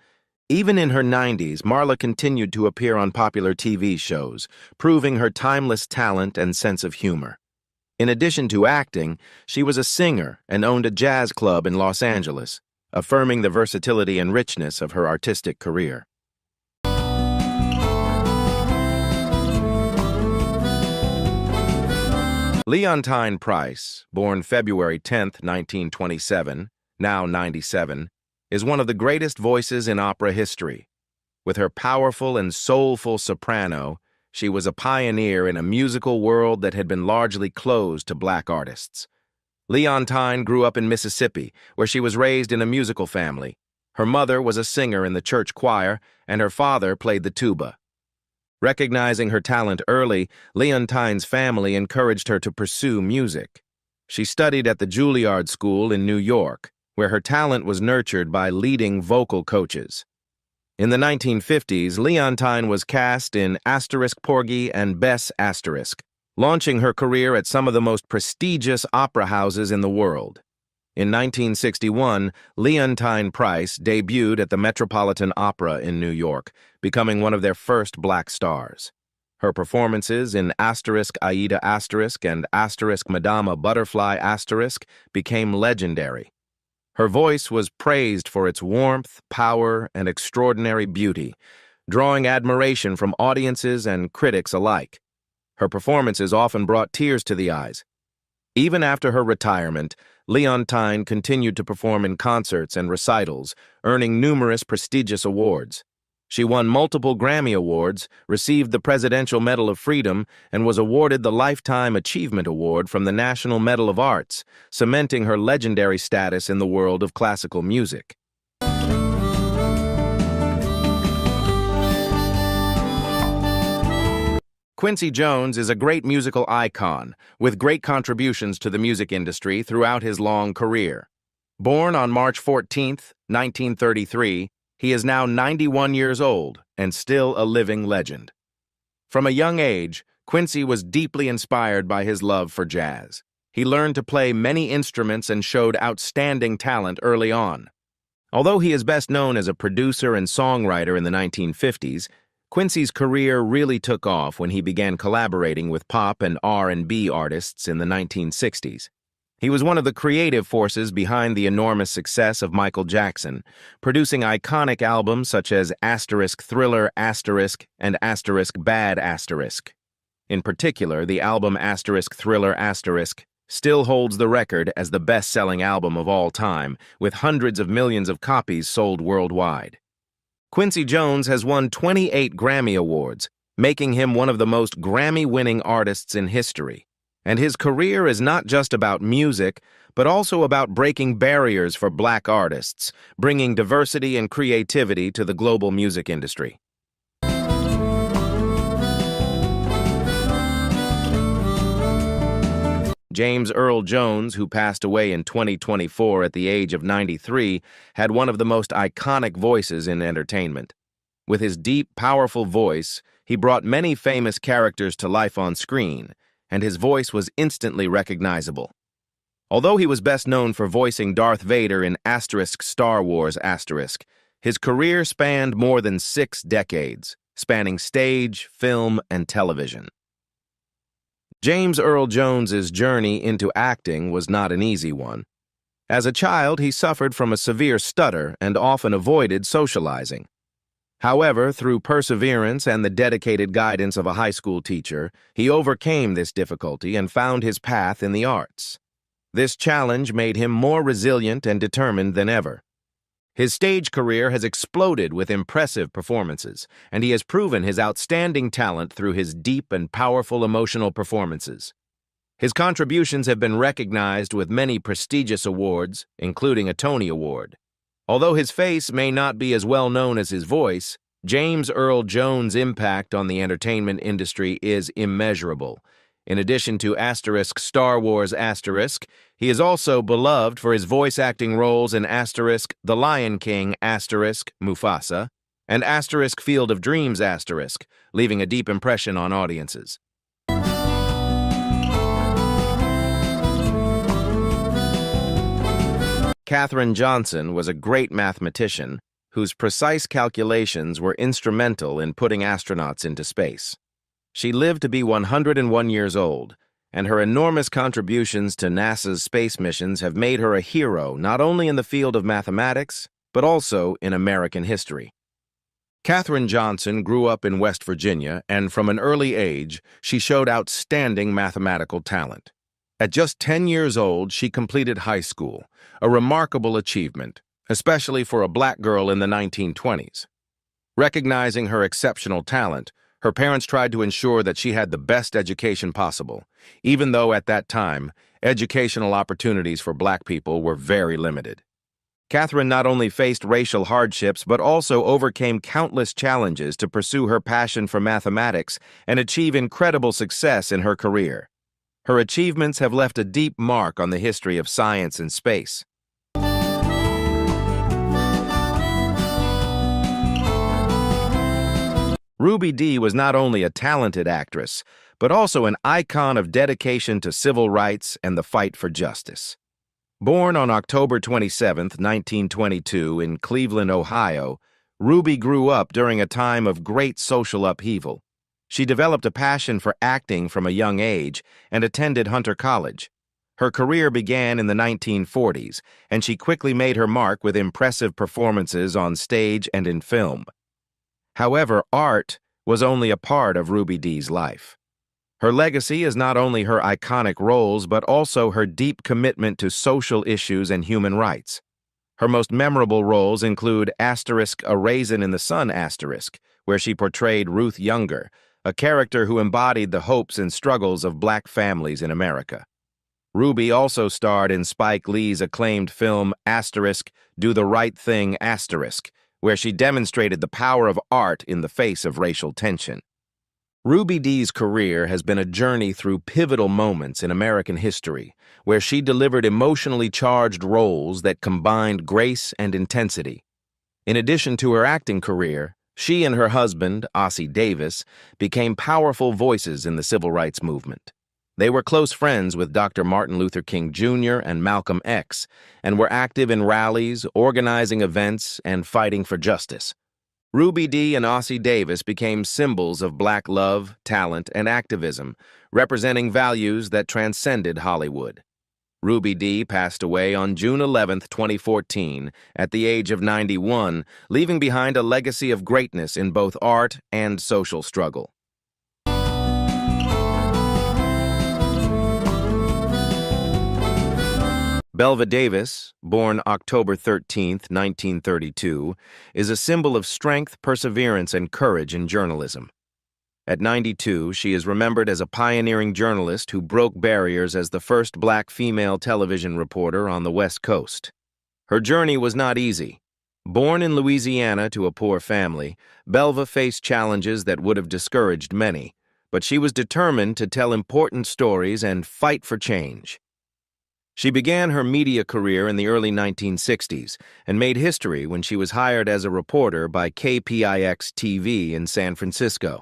Even in her 90s, Marla continued to appear on popular TV shows, proving her timeless talent and sense of humor. In addition to acting, she was a singer and owned a jazz club in Los Angeles, affirming the versatility and richness of her artistic career. Leonie Price, born February 10, 1927, now 97, is one of the greatest voices in opera history. With her powerful and soulful soprano, she was a pioneer in a musical world that had been largely closed to black artists. Leonie grew up in Mississippi, where she was raised in a musical family. Her mother was a singer in the church choir, and her father played the tuba. Recognizing her talent early, Leontine's family encouraged her to pursue music. She studied at the Juilliard School in New York, where her talent was nurtured by leading vocal coaches. In the 1950s, Leontine was cast in *Porgy and Bess*, launching her career at some of the most prestigious opera houses in the world. In 1961, Leonie Price debuted at the Metropolitan Opera in New York, becoming one of their first black stars. Her performances in *Aida* and *Madama Butterfly* became legendary. Her voice was praised for its warmth, power, and extraordinary beauty, drawing admiration from audiences and critics alike. Her performances often brought tears to the eyes. Even after her retirement, Leontine continued to perform in concerts and recitals, earning numerous prestigious awards. She won multiple Grammy Awards, received the Presidential Medal of Freedom, and was awarded the Lifetime Achievement Award from the National Medal of Arts, cementing her legendary status in the world of classical music. Quincy Jones is a great musical icon, with great contributions to the music industry throughout his long career. Born on March 14, 1933, he is now 91 years old and still a living legend. From a young age, Quincy was deeply inspired by his love for jazz. He learned to play many instruments and showed outstanding talent early on. Although he is best known as a producer and songwriter in the 1950s, Quincy's career really took off when he began collaborating with pop and R&B artists in the 1960s. He was one of the creative forces behind the enormous success of Michael Jackson, producing iconic albums such as *Thriller*, and *Bad*. In particular, the album *Thriller*, still holds the record as the best-selling album of all time, with hundreds of millions of copies sold worldwide. Quincy Jones has won 28 Grammy Awards, making him one of the most Grammy-winning artists in history. And his career is not just about music, but also about breaking barriers for black artists, bringing diversity and creativity to the global music industry. James Earl Jones, who passed away in 2024 at the age of 93, had one of the most iconic voices in entertainment. With his deep, powerful voice, he brought many famous characters to life on screen, and his voice was instantly recognizable. Although he was best known for voicing Darth Vader in *Star Wars*, his career spanned more than 6 decades, spanning stage, film, and television. James Earl Jones's journey into acting was not an easy one. As a child, he suffered from a severe stutter and often avoided socializing. However, through perseverance and the dedicated guidance of a high school teacher, he overcame this difficulty and found his path in the arts. This challenge made him more resilient and determined than ever. His stage career has exploded with impressive performances, and he has proven his outstanding talent through his deep and powerful emotional performances. His contributions have been recognized with many prestigious awards, including a Tony Award. Although his face may not be as well known as his voice, James Earl Jones' impact on the entertainment industry is immeasurable. In addition to *Star Wars*, he is also beloved for his voice acting roles in *The Lion King*, Mufasa, and *Field of Dreams*, leaving a deep impression on audiences. Katherine Johnson was a great mathematician whose precise calculations were instrumental in putting astronauts into space. She lived to be 101 years old, and her enormous contributions to NASA's space missions have made her a hero not only in the field of mathematics, but also in American history. Katherine Johnson grew up in West Virginia, and from an early age, she showed outstanding mathematical talent. At just 10 years old, she completed high school, a remarkable achievement, especially for a black girl in the 1920s. Recognizing her exceptional talent, her parents tried to ensure that she had the best education possible, even though at that time, educational opportunities for black people were very limited. Katherine not only faced racial hardships but also overcame countless challenges to pursue her passion for mathematics and achieve incredible success in her career. Her achievements have left a deep mark on the history of science and space. Ruby Dee was not only a talented actress, but also an icon of dedication to civil rights and the fight for justice. Born on October 27, 1922, in Cleveland, Ohio, Ruby grew up during a time of great social upheaval. She developed a passion for acting from a young age and attended Hunter College. Her career began in the 1940s, and she quickly made her mark with impressive performances on stage and in film. However, art was only a part of Ruby Dee's life. Her legacy is not only her iconic roles, but also her deep commitment to social issues and human rights. Her most memorable roles include *A Raisin in the Sun*, where she portrayed Ruth Younger, a character who embodied the hopes and struggles of black families in America. Ruby also starred in Spike Lee's acclaimed film *Do the Right Thing*, where she demonstrated the power of art in the face of racial tension. Ruby Dee's career has been a journey through pivotal moments in American history, where she delivered emotionally charged roles that combined grace and intensity. In addition to her acting career, she and her husband, Ossie Davis, became powerful voices in the civil rights movement. They were close friends with Dr. Martin Luther King Jr. and Malcolm X, and were active in rallies, organizing events, and fighting for justice. Ruby Dee and Ossie Davis became symbols of black love, talent, and activism, representing values that transcended Hollywood. Ruby Dee passed away on June 11, 2014, at the age of 91, leaving behind a legacy of greatness in both art and social struggle. Belva Davis, born October 13, 1932, is a symbol of strength, perseverance, and courage in journalism. At 92, she is remembered as a pioneering journalist who broke barriers as the first black female television reporter on the West Coast. Her journey was not easy. Born in Louisiana to a poor family, Belva faced challenges that would have discouraged many, but she was determined to tell important stories and fight for change. She began her media career in the early 1960s and made history when she was hired as a reporter by KPIX-TV in San Francisco.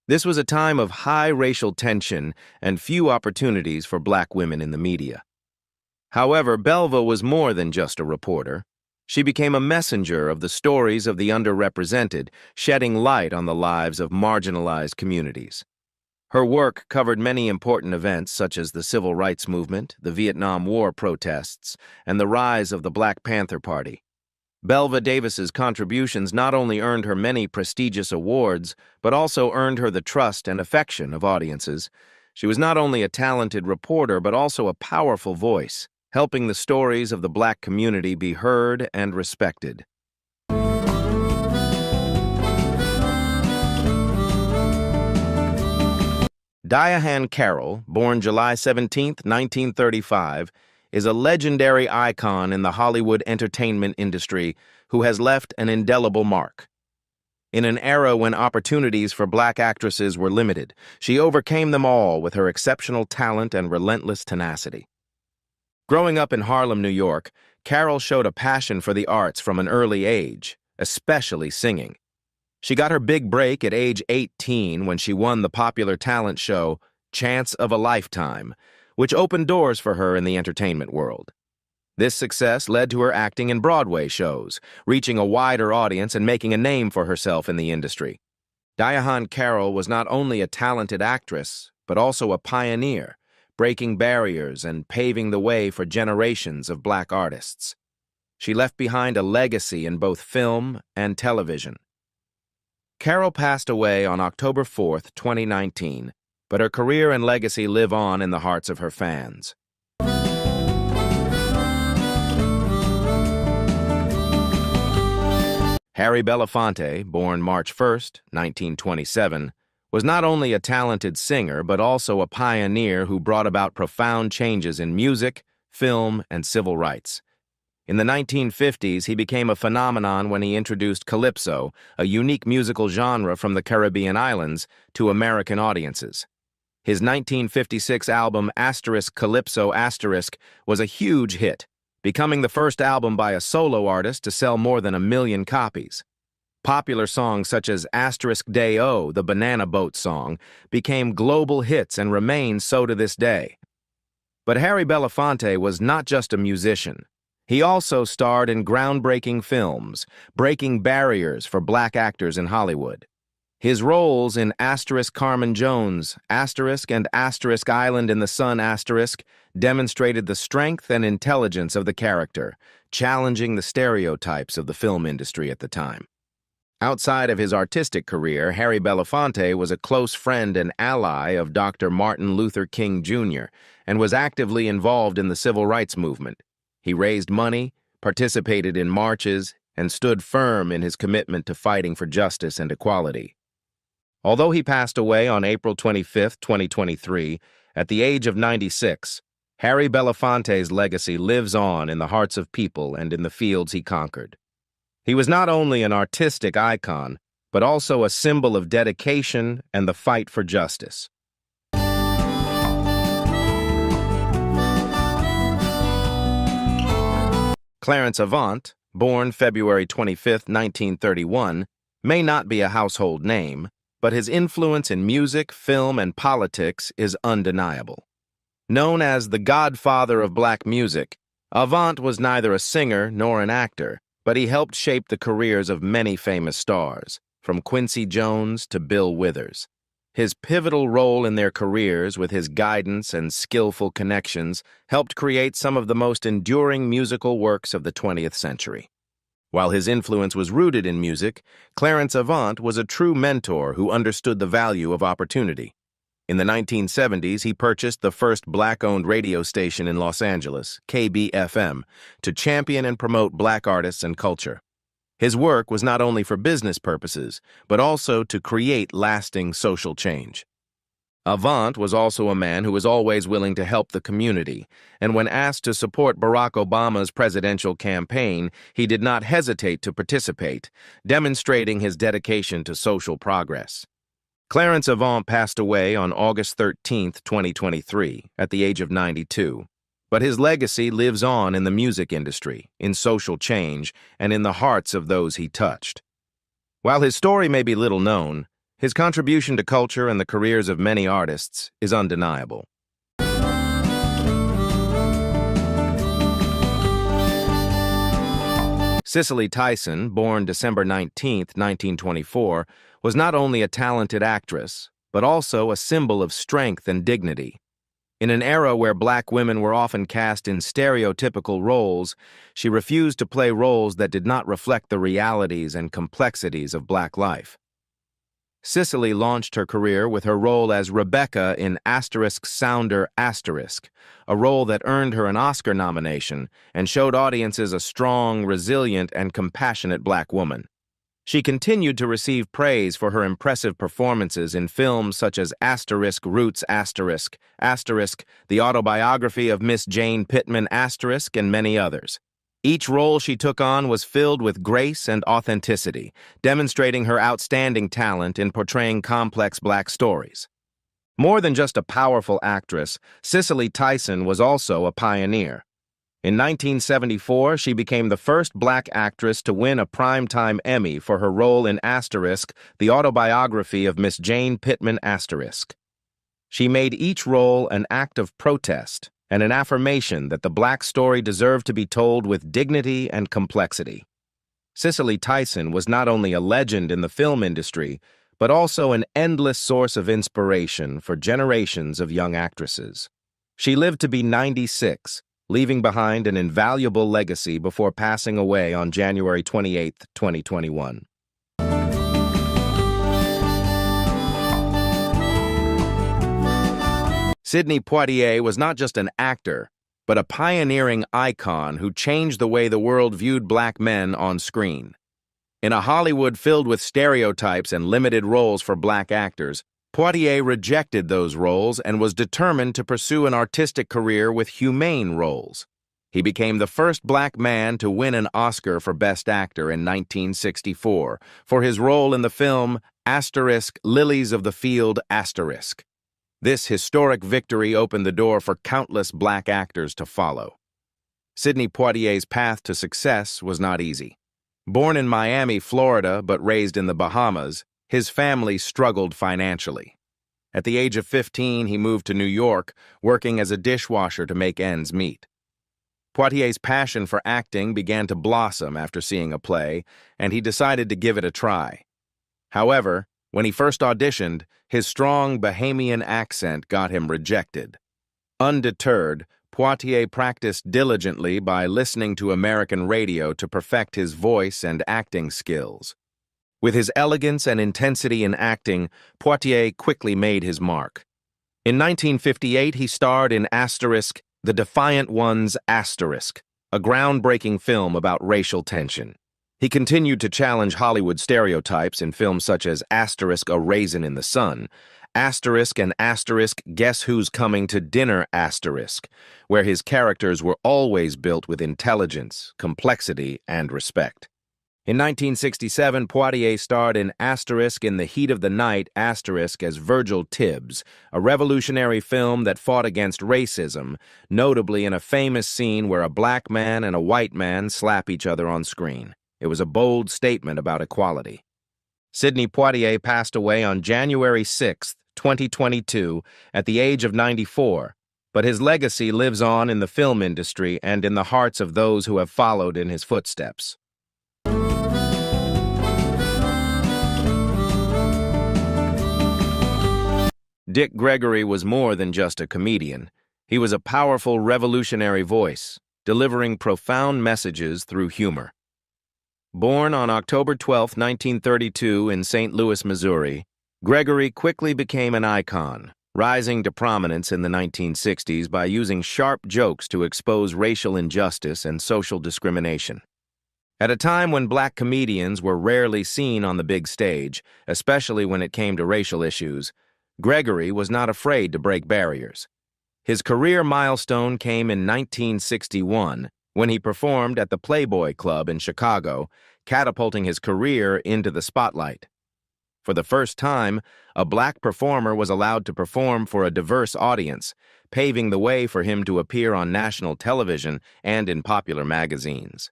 This was a time of high racial tension and few opportunities for black women in the media. However, Belva was more than just a reporter. She became a messenger of the stories of the underrepresented, shedding light on the lives of marginalized communities. Her work covered many important events such as the Civil Rights Movement, the Vietnam War protests, and the rise of the Black Panther Party. Belva Davis's contributions not only earned her many prestigious awards, but also earned her the trust and affection of audiences. She was not only a talented reporter, but also a powerful voice, helping the stories of the black community be heard and respected. Diahann Carroll, born July 17, 1935, is a legendary icon in the Hollywood entertainment industry who has left an indelible mark. In an era when opportunities for black actresses were limited, she overcame them all with her exceptional talent and relentless tenacity. Growing up in Harlem, New York, Carroll showed a passion for the arts from an early age, especially singing. She got her big break at age 18 when she won the popular talent show Chance of a Lifetime, which opened doors for her in the entertainment world. This success led to her acting in Broadway shows, reaching a wider audience and making a name for herself in the industry. Diahann Carroll was not only a talented actress, but also a pioneer, breaking barriers and paving the way for generations of black artists. She left behind a legacy in both film and television. Carroll passed away on October 4, 2019, but her career and legacy live on in the hearts of her fans. Harry Bellfonte, born March 1, 1927, was not only a talented singer but also a pioneer who brought about profound changes in music, film, and civil rights. In the 1950s, he became a phenomenon when he introduced calypso, a unique musical genre from the Caribbean islands, to American audiences. His 1956 album Calypso was a huge hit, becoming the first album by a solo artist to sell more than 1 million copies. Popular songs such as Day-O, the Banana Boat song, became global hits and remain so to this day. But Harry Bellfonte was not just a musician. He also starred in groundbreaking films, breaking barriers for black actors in Hollywood. His roles in Carmen Jones, and Island in the Sun demonstrated the strength and intelligence of the character, challenging the stereotypes of the film industry at the time. Outside of his artistic career, Harry Bellfonte was a close friend and ally of Dr. Martin Luther King Jr. and was actively involved in the civil rights movement. He raised money, participated in marches, and stood firm in his commitment to fighting for justice and equality. Although he passed away on April 25, 2023, at the age of 96, Harry Bellfonte's legacy lives on in the hearts of people and in the fields he conquered. He was not only an artistic icon, but also a symbol of dedication and the fight for justice. Clarence Avant, born February 25, 1931, may not be a household name, but his influence in music, film, and politics is undeniable. Known as the godfather of black music, Avant was neither a singer nor an actor, but he helped shape the careers of many famous stars, from Quincy Jones to Bill Withers. His pivotal role in their careers, with his guidance and skillful connections, helped create some of the most enduring musical works of the 20th century. While his influence was rooted in music, Clarence Avant was a true mentor who understood the value of opportunity. In the 1970s, he purchased the first black-owned radio station in Los Angeles, KBFM, to champion and promote black artists and culture. His work was not only for business purposes, but also to create lasting social change. Avant was also a man who was always willing to help the community, and when asked to support Barack Obama's presidential campaign, he did not hesitate to participate, demonstrating his dedication to social progress. Clarence Avant passed away on August 13, 2023, at the age of 92. But his legacy lives on in the music industry, in social change, and in the hearts of those he touched. While his story may be little known, his contribution to culture and the careers of many artists is undeniable. Sicily Tyson, born December 19, 1924, was not only a talented actress, but also a symbol of strength and dignity. In an era where black women were often cast in stereotypical roles, she refused to play roles that did not reflect the realities and complexities of black life. Sicily launched her career with her role as Rebecca in Sounder, a role that earned her an Oscar nomination and showed audiences a strong, resilient, and compassionate black woman. She continued to receive praise for her impressive performances in films such as Roots, The Autobiography of Miss Jane Pittman, and many others. Each role she took on was filled with grace and authenticity, demonstrating her outstanding talent in portraying complex black stories. More than just a powerful actress, Sicily Tyson was also a pioneer. In 1974, she became the first black actress to win a Primetime Emmy for her role in The Autobiography of Miss Jane Pittman, She made each role an act of protest and an affirmation that the black story deserved to be told with dignity and complexity. Sicily Tyson was not only a legend in the film industry, but also an endless source of inspiration for generations of young actresses. She lived to be 96, leaving behind an invaluable legacy before passing away on January 28, 2021. Sidney Poitier was not just an actor, but a pioneering icon who changed the way the world viewed black men on screen. In a Hollywood filled with stereotypes and limited roles for black actors, Poitier rejected those roles and was determined to pursue an artistic career with humane roles. He became the first black man to win an Oscar for Best Actor in 1964 for his role in the film Lilies of the Field. This historic victory opened the door for countless black actors to follow. Sidney Poitier's path to success was not easy. Born in Miami, Florida, but raised in the Bahamas, his family struggled financially. At the age of 15, he moved to New York, working as a dishwasher to make ends meet. Poitier's passion for acting began to blossom after seeing a play, and he decided to give it a try. However, when he first auditioned, his strong Bahamian accent got him rejected. Undeterred, Poitier practiced diligently by listening to American radio to perfect his voice and acting skills. With his elegance and intensity in acting, Poitier quickly made his mark. In 1958, he starred in The Defiant Ones*, a groundbreaking film about racial tension. He continued to challenge Hollywood stereotypes in films such as A Raisin in the Sun, and Guess Who's Coming to Dinner*, where his characters were always built with intelligence, complexity, and respect. In 1967, Poitier starred in In the Heat of the Night*, as Virgil Tibbs, a revolutionary film that fought against racism, notably in a famous scene where a black man and a white man slap each other on screen. It was a bold statement about equality. Sidney Poitier passed away on January 6, 2022, at the age of 94, but his legacy lives on in the film industry and in the hearts of those who have followed in his footsteps. Dick Gregory was more than just a comedian. He was a powerful revolutionary voice, delivering profound messages through humor. Born on October 12, 1932 in St. Louis, Missouri, Gregory quickly became an icon, rising to prominence in the 1960s by using sharp jokes to expose racial injustice and social discrimination. At a time when black comedians were rarely seen on the big stage, especially when it came to racial issues, Gregory was not afraid to break barriers. His career milestone came in 1961 when he performed at the Playboy Club in Chicago, catapulting his career into the spotlight. For the first time, a black performer was allowed to perform for a diverse audience, paving the way for him to appear on national television and in popular magazines.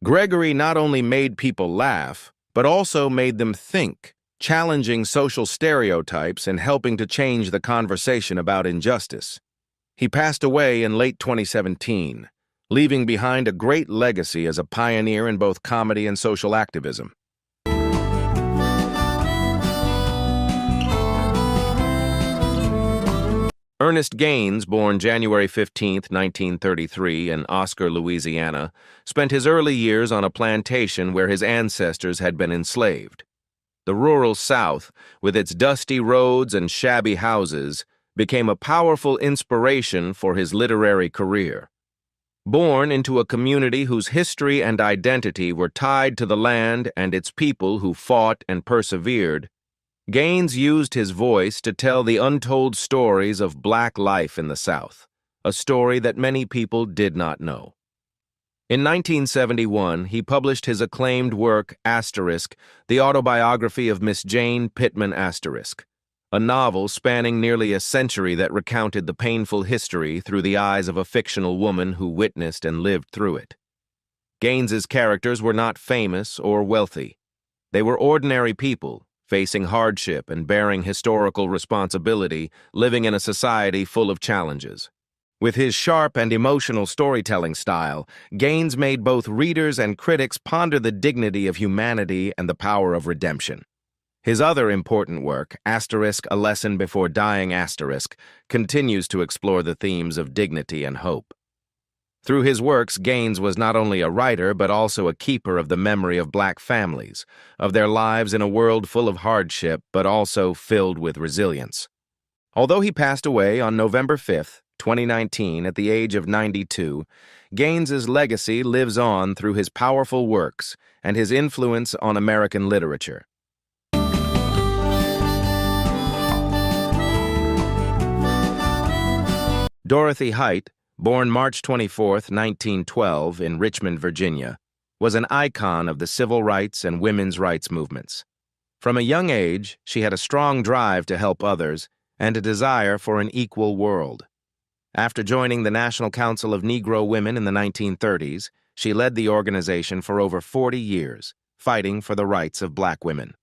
Gregory not only made people laugh, but also made them think, challenging social stereotypes and helping to change the conversation about injustice. He passed away in late 2017, leaving behind a great legacy as a pioneer in both comedy and social activism. Ernest Gaines, born January 15, 1933, in Oscar, Louisiana, spent his early years on a plantation where his ancestors had been enslaved. The rural South, with its dusty roads and shabby houses, became a powerful inspiration for his literary career. Born into a community whose history and identity were tied to the land and its people who fought and persevered, Gaines used his voice to tell the untold stories of black life in the South, a story that many people did not know. In 1971, he published his acclaimed work, The Autobiography of Miss Jane Pittman *, a novel spanning nearly a century that recounted the painful history through the eyes of a fictional woman who witnessed and lived through it. Gaines's characters were not famous or wealthy. They were ordinary people, facing hardship and bearing historical responsibility, living in a society full of challenges. With his sharp and emotional storytelling style, Gaines made both readers and critics ponder the dignity of humanity and the power of redemption. His other important work, A Lesson Before Dying*, continues to explore the themes of dignity and hope. Through his works, Gaines was not only a writer but also a keeper of the memory of black families, of their lives in a world full of hardship but also filled with resilience. Although he passed away on November 5, 2019, at the age of 92, Gaines's legacy lives on through his powerful works and his influence on American literature. Dorothy Height, born March 24, 1912, in Richmond, Virginia, was an icon of the civil rights and women's rights movements. From a young age, she had a strong drive to help others and a desire for an equal world. After joining the National Council of Negro Women in the 1930s, she led the organization for over 40 years, fighting for the rights of black women.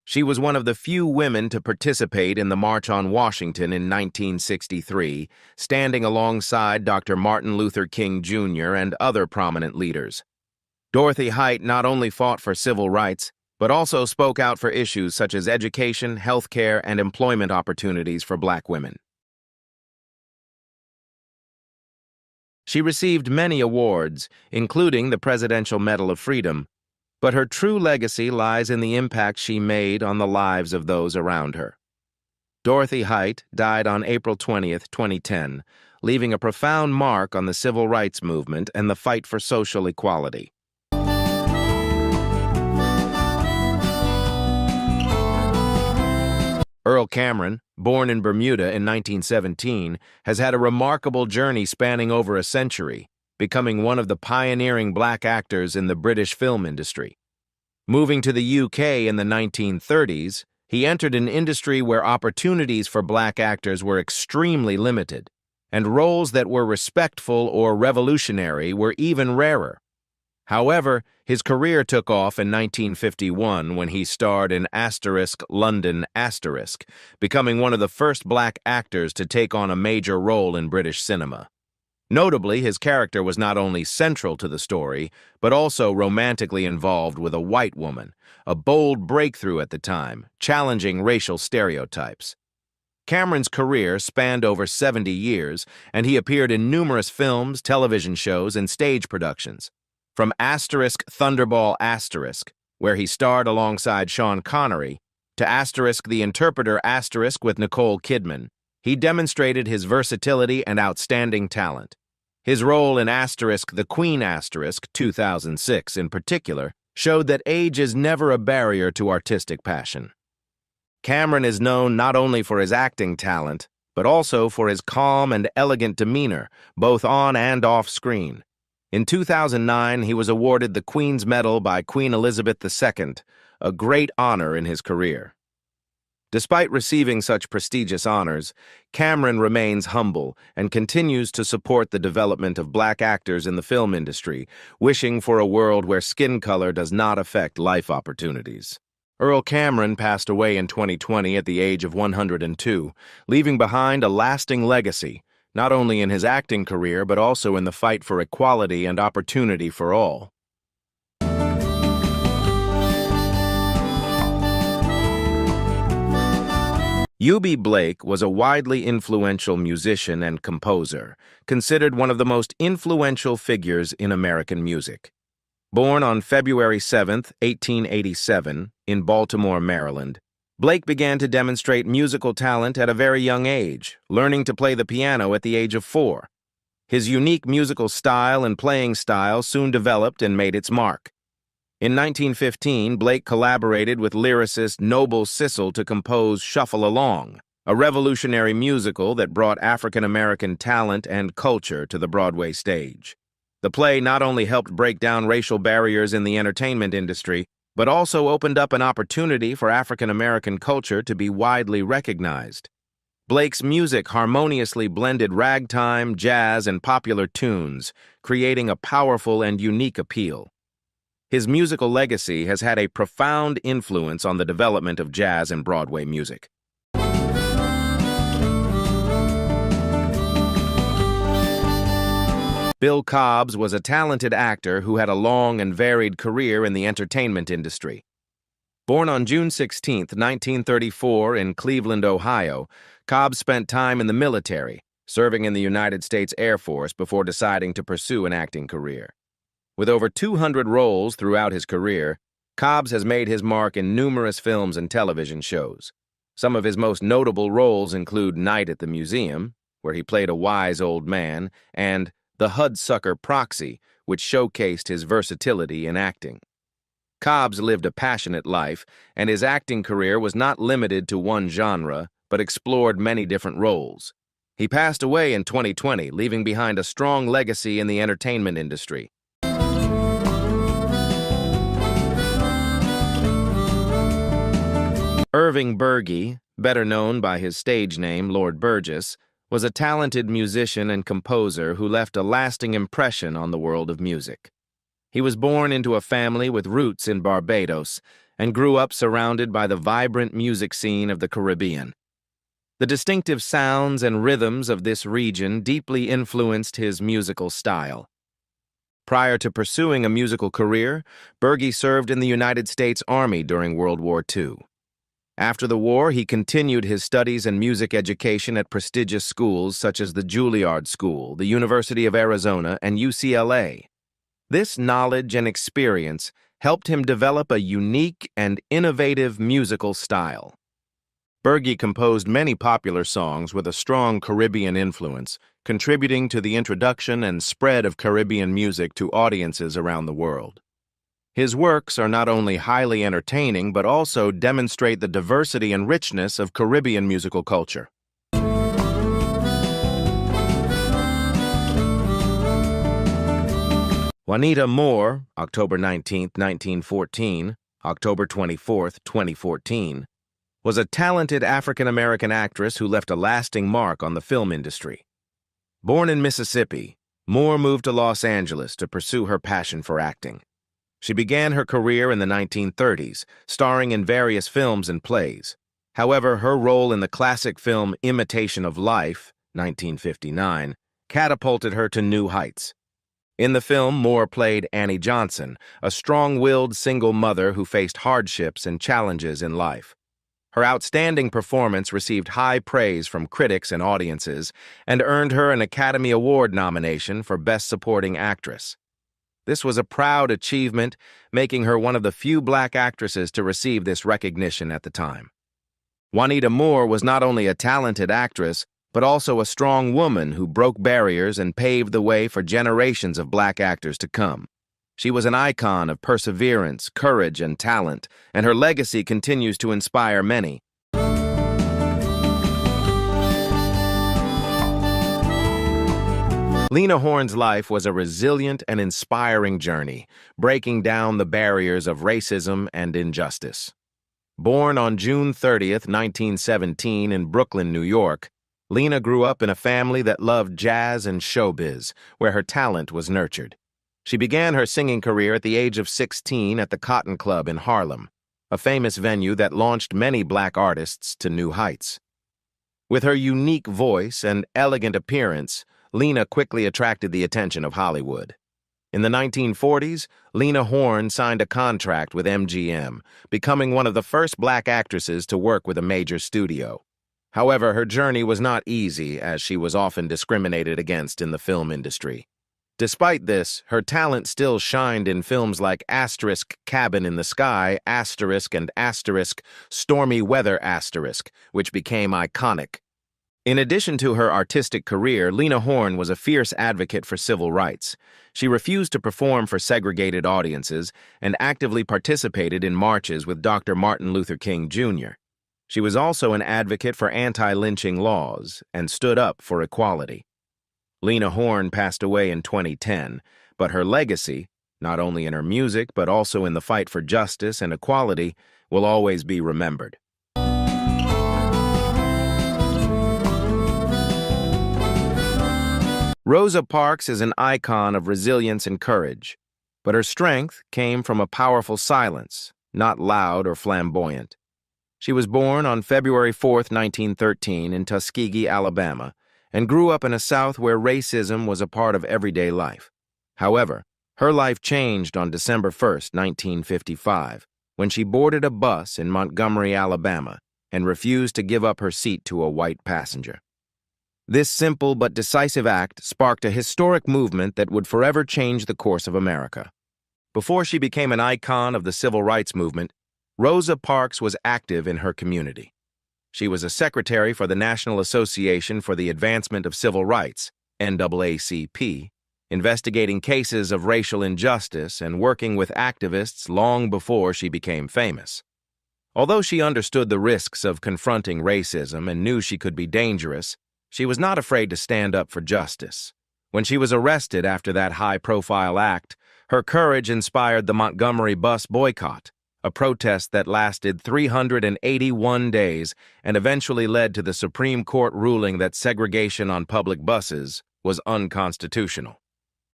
She was one of the few women to participate in the March on Washington in 1963, standing alongside Dr. Martin Luther King Jr. and other prominent leaders. Dorothy Height not only fought for civil rights, but also spoke out for issues such as education, health care, and employment opportunities for black women. She received many awards, including the Presidential Medal of Freedom, but her true legacy lies in the impact she made on the lives of those around her. Dorothy Height died on April 20, 2010, leaving a profound mark on the civil rights movement and the fight for social equality. Earl Cameron, born in Bermuda in 1917, has had a remarkable journey spanning over a century, becoming one of the pioneering black actors in the British film industry. Moving to the UK in the 1930s, he entered an industry where opportunities for black actors were extremely limited, and roles that were respectful or revolutionary were even rarer. However, his career took off in 1951 when he starred in London, becoming one of the first black actors to take on a major role in British cinema. Notably, his character was not only central to the story, but also romantically involved with a white woman, a bold breakthrough at the time, challenging racial stereotypes. Cameron's career spanned over 70 years, and he appeared in numerous films, television shows, and stage productions. From Thunderball *, where he starred alongside Sean Connery, to *The Interpreter * with Nicole Kidman, he demonstrated his versatility and outstanding talent. His role in *The Queen * 2006 in particular showed that age is never a barrier to artistic passion. Cameron is known not only for his acting talent, but also for his calm and elegant demeanor, both on and off screen. In 2009, he was awarded the Queen's Medal by Queen Elizabeth II, a great honor in his career. Despite receiving such prestigious honors, Cameron remains humble and continues to support the development of black actors in the film industry, wishing for a world where skin color does not affect life opportunities. Earl Cameron passed away in 2020 at the age of 102, leaving behind a lasting legacy, not only in his acting career but also in the fight for equality and opportunity for all. Eubie Blake was a widely influential musician and composer, considered one of the most influential figures in American music. Born on February 7, 1887, in Baltimore, Maryland, Blake began to demonstrate musical talent at a very young age, learning to play the piano at the age of 4. His unique musical style and playing style soon developed and made its mark. In 1915, Blake collaborated with lyricist Noble Sissle to compose Shuffle Along, a revolutionary musical that brought African-American talent and culture to the Broadway stage. The play not only helped break down racial barriers in the entertainment industry, but also opened up an opportunity for African-American culture to be widely recognized. Blake's music harmoniously blended ragtime, jazz, and popular tunes, creating a powerful and unique appeal. His musical legacy has had a profound influence on the development of jazz and Broadway music. Bill Cobbs was a talented actor who had a long and varied career in the entertainment industry. Born on June 16, 1934, in Cleveland, Ohio, Cobbs spent time in the military, serving in the United States Air Force before deciding to pursue an acting career. With over 200 roles throughout his career, Cobbs has made his mark in numerous films and television shows. Some of his most notable roles include Night at the Museum, where he played a wise old man, and The Hudsucker Proxy, which showcased his versatility in acting. Cobbs lived a passionate life, and his acting career was not limited to one genre, but explored many different roles. He passed away in 2020, leaving behind a strong legacy in the entertainment industry. Irving Berge, better known by his stage name Lord Burgess, was a talented musician and composer who left a lasting impression on the world of music. He was born into a family with roots in Barbados and grew up surrounded by the vibrant music scene of the Caribbean. The distinctive sounds and rhythms of this region deeply influenced his musical style. Prior to pursuing a musical career, Berge served in the United States Army during World War II. After the war, he continued his studies and music education at prestigious schools such as the Juilliard School, the University of Arizona, and UCLA. This knowledge and experience helped him develop a unique and innovative musical style. Berge composed many popular songs with a strong Caribbean influence, contributing to the introduction and spread of Caribbean music to audiences around the world. His works are not only highly entertaining but also demonstrate the diversity and richness of Caribbean musical culture. Juanita Moore, October 19, 1914, October 24, 2014, was a talented African-American actress who left a lasting mark on the film industry. Born in Mississippi, Moore moved to Los Angeles to pursue her passion for acting. She began her career in the 1930s, starring in various films and plays. However, her role in the classic film Imitation of Life, 1959, catapulted her to new heights. In the film, Moore played Annie Johnson, a strong-willed single mother who faced hardships and challenges in life. Her outstanding performance received high praise from critics and audiences and earned her an Academy Award nomination for Best Supporting Actress. This was a proud achievement, making her one of the few black actresses to receive this recognition at the time. Juanita Moore was not only a talented actress, but also a strong woman who broke barriers and paved the way for generations of black actors to come. She was an icon of perseverance, courage, and talent, and her legacy continues to inspire many. Lena Horne's life was a resilient and inspiring journey, breaking down the barriers of racism and injustice. Born on June 30, 1917, in Brooklyn, New York, Lena grew up in a family that loved jazz and showbiz, where her talent was nurtured. She began her singing career at the age of 16 at the Cotton Club in Harlem, a famous venue that launched many black artists to new heights. With her unique voice and elegant appearance, Lena quickly attracted the attention of Hollywood. In the 1940s, Lena Horne signed a contract with MGM, becoming one of the first black actresses to work with a major studio. However, her journey was not easy, as she was often discriminated against in the film industry. Despite this, her talent still shined in films like * Cabin in the Sky, * and * Stormy Weather *, which became iconic. In addition to her artistic career, Lena Horne was a fierce advocate for civil rights. She refused to perform for segregated audiences and actively participated in marches with Dr. Martin Luther King, Jr. She was also an advocate for anti-lynching laws and stood up for equality. Lena Horne passed away in 2010, but her legacy, not only in her music but also in the fight for justice and equality, will always be remembered. Rosa Parks is an icon of resilience and courage, but her strength came from a powerful silence, not loud or flamboyant. She was born on February 4, 1913, in Tuskegee, Alabama, and grew up in a South where racism was a part of everyday life. However, her life changed on December 1, 1955, when she boarded a bus in Montgomery, Alabama, and refused to give up her seat to a white passenger. This simple but decisive act sparked a historic movement that would forever change the course of America. Before she became an icon of the civil rights movement, Rosa Parks was active in her community. She was a secretary for the National Association for the Advancement of Civil Rights, NAACP, investigating cases of racial injustice and working with activists long before she became famous. Although she understood the risks of confronting racism and knew she could be dangerous, She was not afraid to stand up for justice. When she was arrested after that high-profile act, her courage inspired the Montgomery bus boycott, a protest that lasted 381 days and eventually led to the Supreme Court ruling that segregation on public buses was unconstitutional.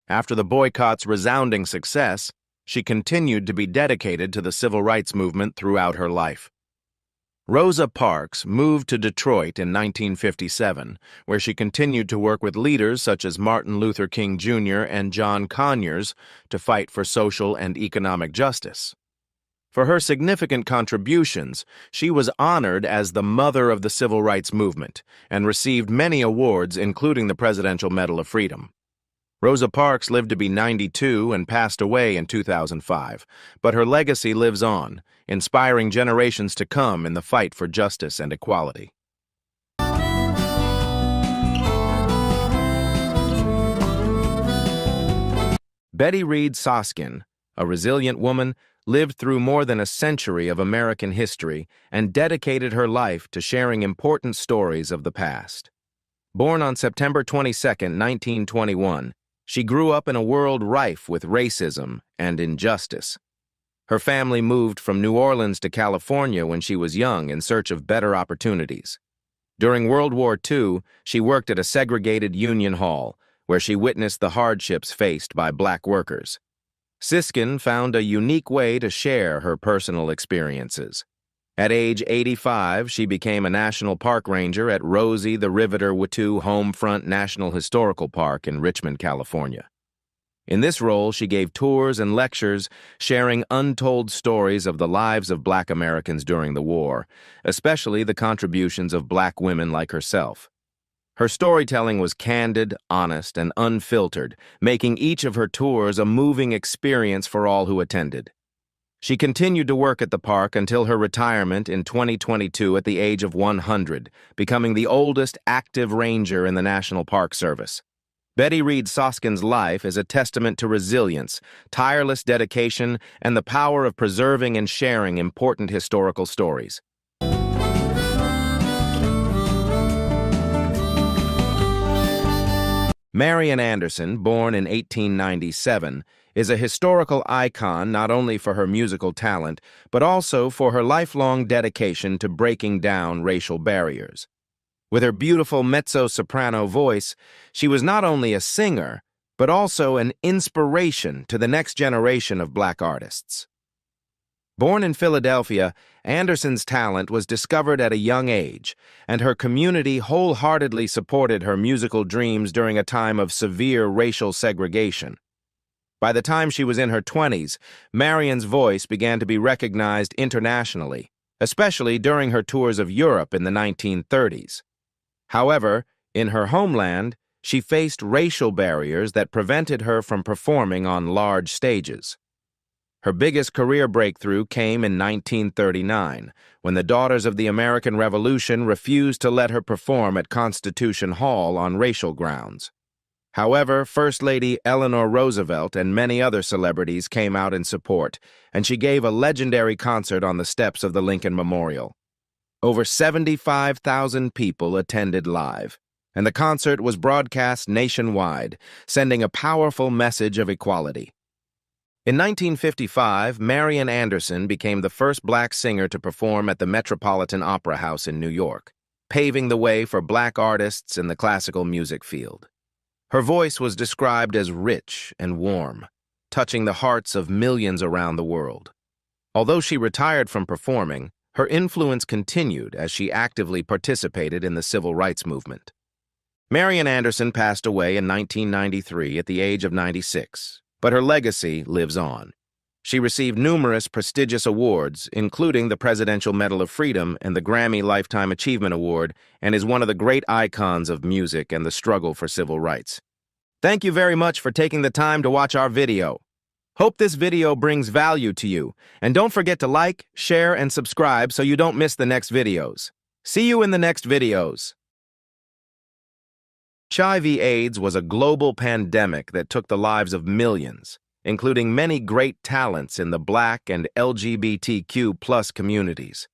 After the boycott's resounding success, she continued to be dedicated to the civil rights movement throughout her life. Rosa Parks moved to Detroit in 1957, where she continued to work with leaders such as Martin Luther King Jr. and John Conyers to fight for social and economic justice. For her significant contributions, she was honored as the mother of the civil rights movement and received many awards, including the Presidential Medal of Freedom. Rosa Parks lived to be 92 and passed away in 2005, but her legacy lives on, inspiring generations to come in the fight for justice and equality. Betty Reed Soskin, a resilient woman, lived through more than a century of American history and dedicated her life to sharing important stories of the past. Born on September 22, 1921, she grew up in a world rife with racism and injustice. Her family moved from New Orleans to California when she was young in search of better opportunities. During World War II, she worked at a segregated union hall, where she witnessed the hardships faced by black workers. Soskin found a unique way to share her personal experiences. At age 85, she became a national park ranger at Rosie the Riveter Watteau Homefront National Historical Park in Richmond, California. In this role, she gave tours and lectures, sharing untold stories of the lives of Black Americans during the war, especially the contributions of Black women like herself. Her storytelling was candid, honest, and unfiltered, making each of her tours a moving experience for all who attended. She continued to work at the park until her retirement in 2022 at the age of 100, becoming the oldest active ranger in the National Park Service. Betty Reed Soskin's life is a testament to resilience, tireless dedication, and the power of preserving and sharing important historical stories. Marian Anderson, born in 1897, is a historical icon not only for her musical talent, but also for her lifelong dedication to breaking down racial barriers. With her beautiful mezzo-soprano voice, she was not only a singer, but also an inspiration to the next generation of Black artists. Born in Philadelphia, Anderson's talent was discovered at a young age, and her community wholeheartedly supported her musical dreams during a time of severe racial segregation. By the time she was in her 20s, Marian's voice began to be recognized internationally, especially during her tours of Europe in the 1930s. However, in her homeland, she faced racial barriers that prevented her from performing on large stages. Her biggest career breakthrough came in 1939, when the Daughters of the American Revolution refused to let her perform at Constitution Hall on racial grounds. However, First Lady Eleanor Roosevelt and many other celebrities came out in support, and she gave a legendary concert on the steps of the Lincoln Memorial. Over 75,000 people attended live, and the concert was broadcast nationwide, sending a powerful message of equality. In 1955, Marian Anderson became the first Black singer to perform at the Metropolitan Opera House in New York, paving the way for Black artists in the classical music field. Her voice was described as rich and warm, touching the hearts of millions around the world. Although she retired from performing, her influence continued as she actively participated in the civil rights movement. Marian Anderson passed away in 1993 at the age of 96. But her legacy lives on. She received numerous prestigious awards, including the Presidential Medal of Freedom and the Grammy Lifetime Achievement Award, and is one of the great icons of music and the struggle for civil rights. Thank you very much for taking the time to watch our video. Hope this video brings value to you, and don't forget to like, share, and subscribe so you don't miss the next videos. See you in the next videos. HIV/AIDS was a global pandemic that took the lives of millions, including many great talents in the Black and LGBTQ+ communities.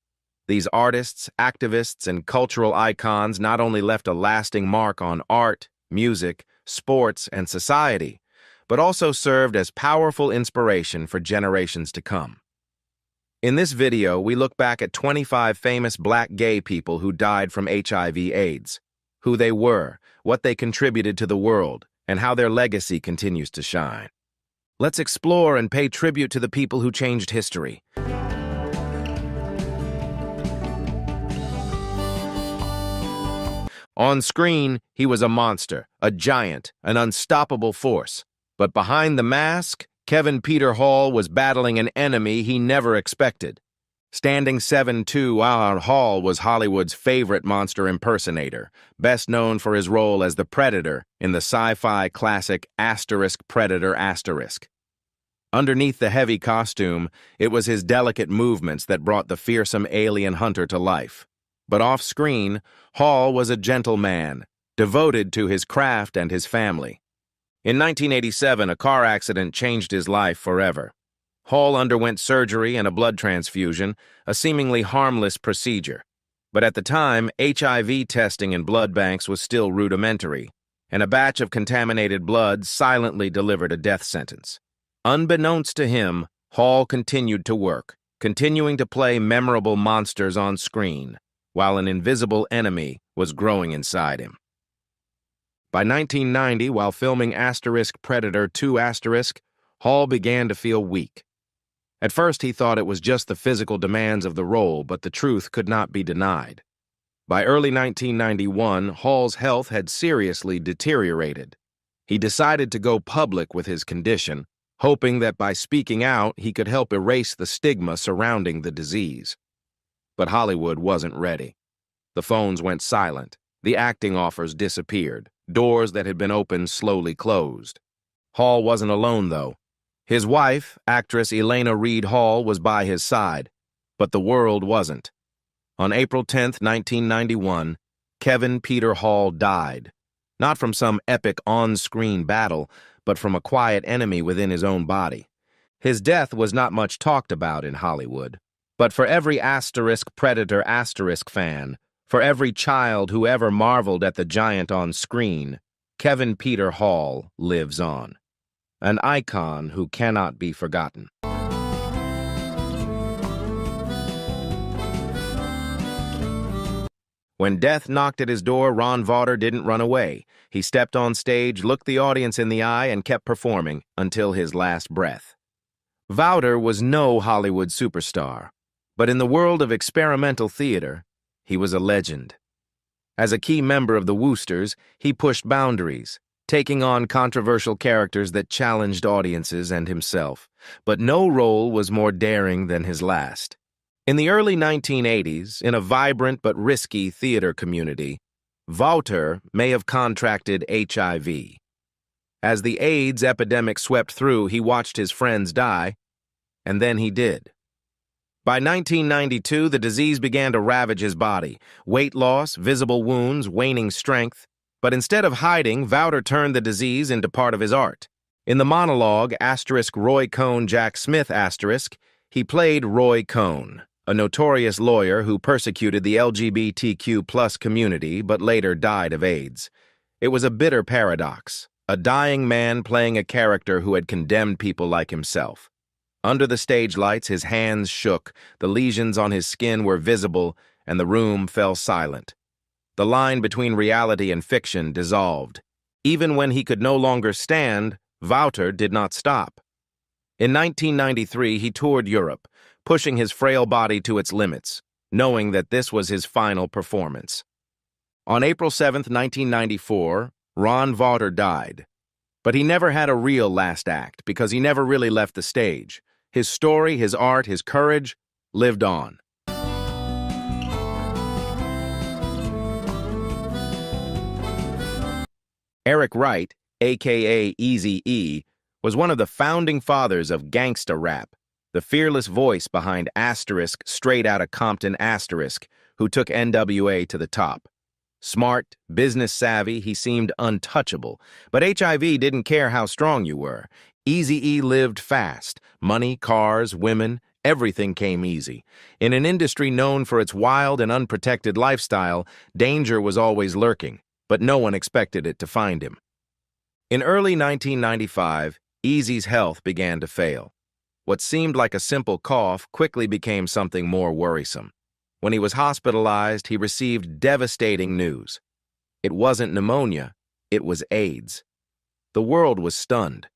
These artists, activists, and cultural icons not only left a lasting mark on art, music, sports, and society, but also served as powerful inspiration for generations to come. In this video, we look back at 25 famous black gay people who died from HIV/AIDS, who they were, what they contributed to the world, and how their legacy continues to shine. Let's explore and pay tribute to the people who changed history. On screen, he was a monster, a giant, an unstoppable force. But behind the mask, Kevin Peter Hall was battling an enemy he never expected. Standing 7'2", Hall was Hollywood's favorite monster impersonator, best known for his role as the Predator in the sci-fi classic Predator*. Underneath the heavy costume, it was his delicate movements that brought the fearsome alien hunter to life. But off-screen, Hall was a gentle man, devoted to his craft and his family. In 1987, a car accident changed his life forever. Hall underwent surgery and a blood transfusion, a seemingly harmless procedure. But at the time, HIV testing in blood banks was still rudimentary, and a batch of contaminated blood silently delivered a death sentence. Unbeknownst to him, Hall continued to work, continuing to play memorable monsters on screen, while an invisible enemy was growing inside him. By 1990, while filming Predator 2 *, Hall began to feel weak. At first, he thought it was just the physical demands of the role, but the truth could not be denied. By early 1991, Hall's health had seriously deteriorated. He decided to go public with his condition, hoping that by speaking out, he could help erase the stigma surrounding the disease. But Hollywood wasn't ready. The phones went silent. The acting offers disappeared. Doors that had been opened slowly closed. Hall wasn't alone, though. His wife, actress Elena Reed Hall, was by his side, but the world wasn't. On April 10, 1991, Kevin Peter Hall died, not from some epic on-screen battle, but from a quiet enemy within his own body. His death was not much talked about in Hollywood, but for every Predator fan, for every child who ever marveled at the giant on screen, Kevin Peter Hall lives on. An icon who cannot be forgotten. When death knocked at his door, Ron Vawter didn't run away. He stepped on stage, looked the audience in the eye, and kept performing until his last breath. Vawter was no Hollywood superstar, but in the world of experimental theater, he was a legend. As a key member of the Woosters, he pushed boundaries, taking on controversial characters that challenged audiences and himself. But no role was more daring than his last. In the early 1980s, in a vibrant but risky theater community, Vawter may have contracted HIV. As the AIDS epidemic swept through, he watched his friends die, and then he did. By 1992, the disease began to ravage his body. Weight loss, visible wounds, waning strength. But instead of hiding, Vawter turned the disease into part of his art. In the monologue, Roy Cohn Jack Smith*, he played Roy Cohn, a notorious lawyer who persecuted the LGBTQ+ community but later died of AIDS. It was a bitter paradox, a dying man playing a character who had condemned people like himself. Under the stage lights, his hands shook, the lesions on his skin were visible, and the room fell silent. The line between reality and fiction dissolved. Even when he could no longer stand, Vawter did not stop. In 1993, he toured Europe, pushing his frail body to its limits, knowing that this was his final performance. On April 7, 1994, Ron Vawter died. But he never had a real last act because he never really left the stage. His story, his art, his courage lived on. Eric Wright, a.k.a. Eazy-E, was one of the founding fathers of gangsta rap, the fearless voice behind Straight Outta Compton who took NWA to the top. Smart, business-savvy, he seemed untouchable, but HIV didn't care how strong you were. Eazy-E lived fast. Money, cars, women, Everything came easy. In an industry known for its wild and unprotected lifestyle, danger was always lurking, but no one expected it to find him. In early 1995, Eazy's health began to fail. What seemed like a simple cough quickly became something more worrisome. When he was hospitalized, he received devastating news. It wasn't pneumonia, it was AIDS. The world was stunned.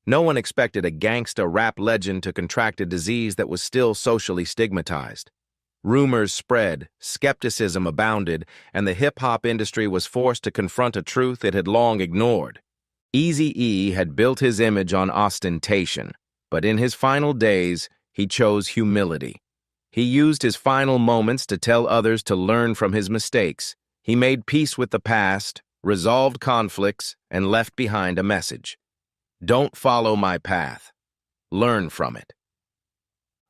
No one expected a gangsta rap legend to contract a disease that was still socially stigmatized. Rumors spread, skepticism abounded, and the hip-hop industry was forced to confront a truth it had long ignored. Eazy-E had built his image on ostentation, but in his final days, he chose humility. He used his final moments to tell others to learn from his mistakes. He made peace with the past, resolved conflicts, and left behind a message. Don't follow my path. Learn from it.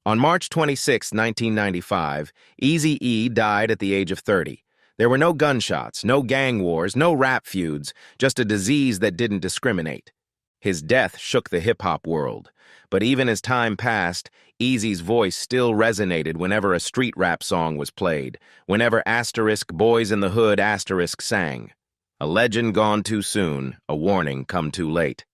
On March 26, 1995, Eazy-E died at the age of 30. There were no gunshots, no gang wars, no rap feuds, just a disease that didn't discriminate. His death shook the hip-hop world, but even as time passed, Eazy's voice still resonated whenever a street rap song was played, whenever Boys in the Hood sang. A legend gone too soon, a warning come too late.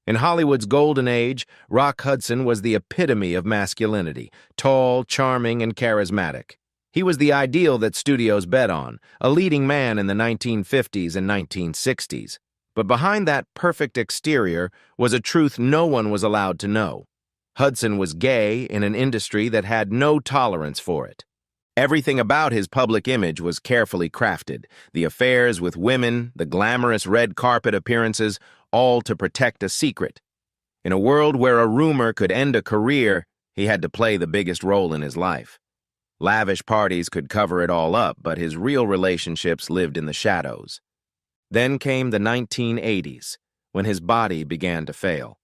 In Hollywood's golden age, Rock Hudson was the epitome of masculinity, tall, charming, and charismatic. He was the ideal that studios bet on, a leading man in the 1950s and 1960s. But behind that perfect exterior was a truth no one was allowed to know. Hudson was gay in an industry that had no tolerance for it. Everything about his public image was carefully crafted, the affairs with women, the glamorous red carpet appearances, all to protect a secret. In a world where a rumor could end a career, he had to play the biggest role in his life. Lavish parties could cover it all up, but his real relationships lived in the shadows. Then came the 1980s, when his body began to fail.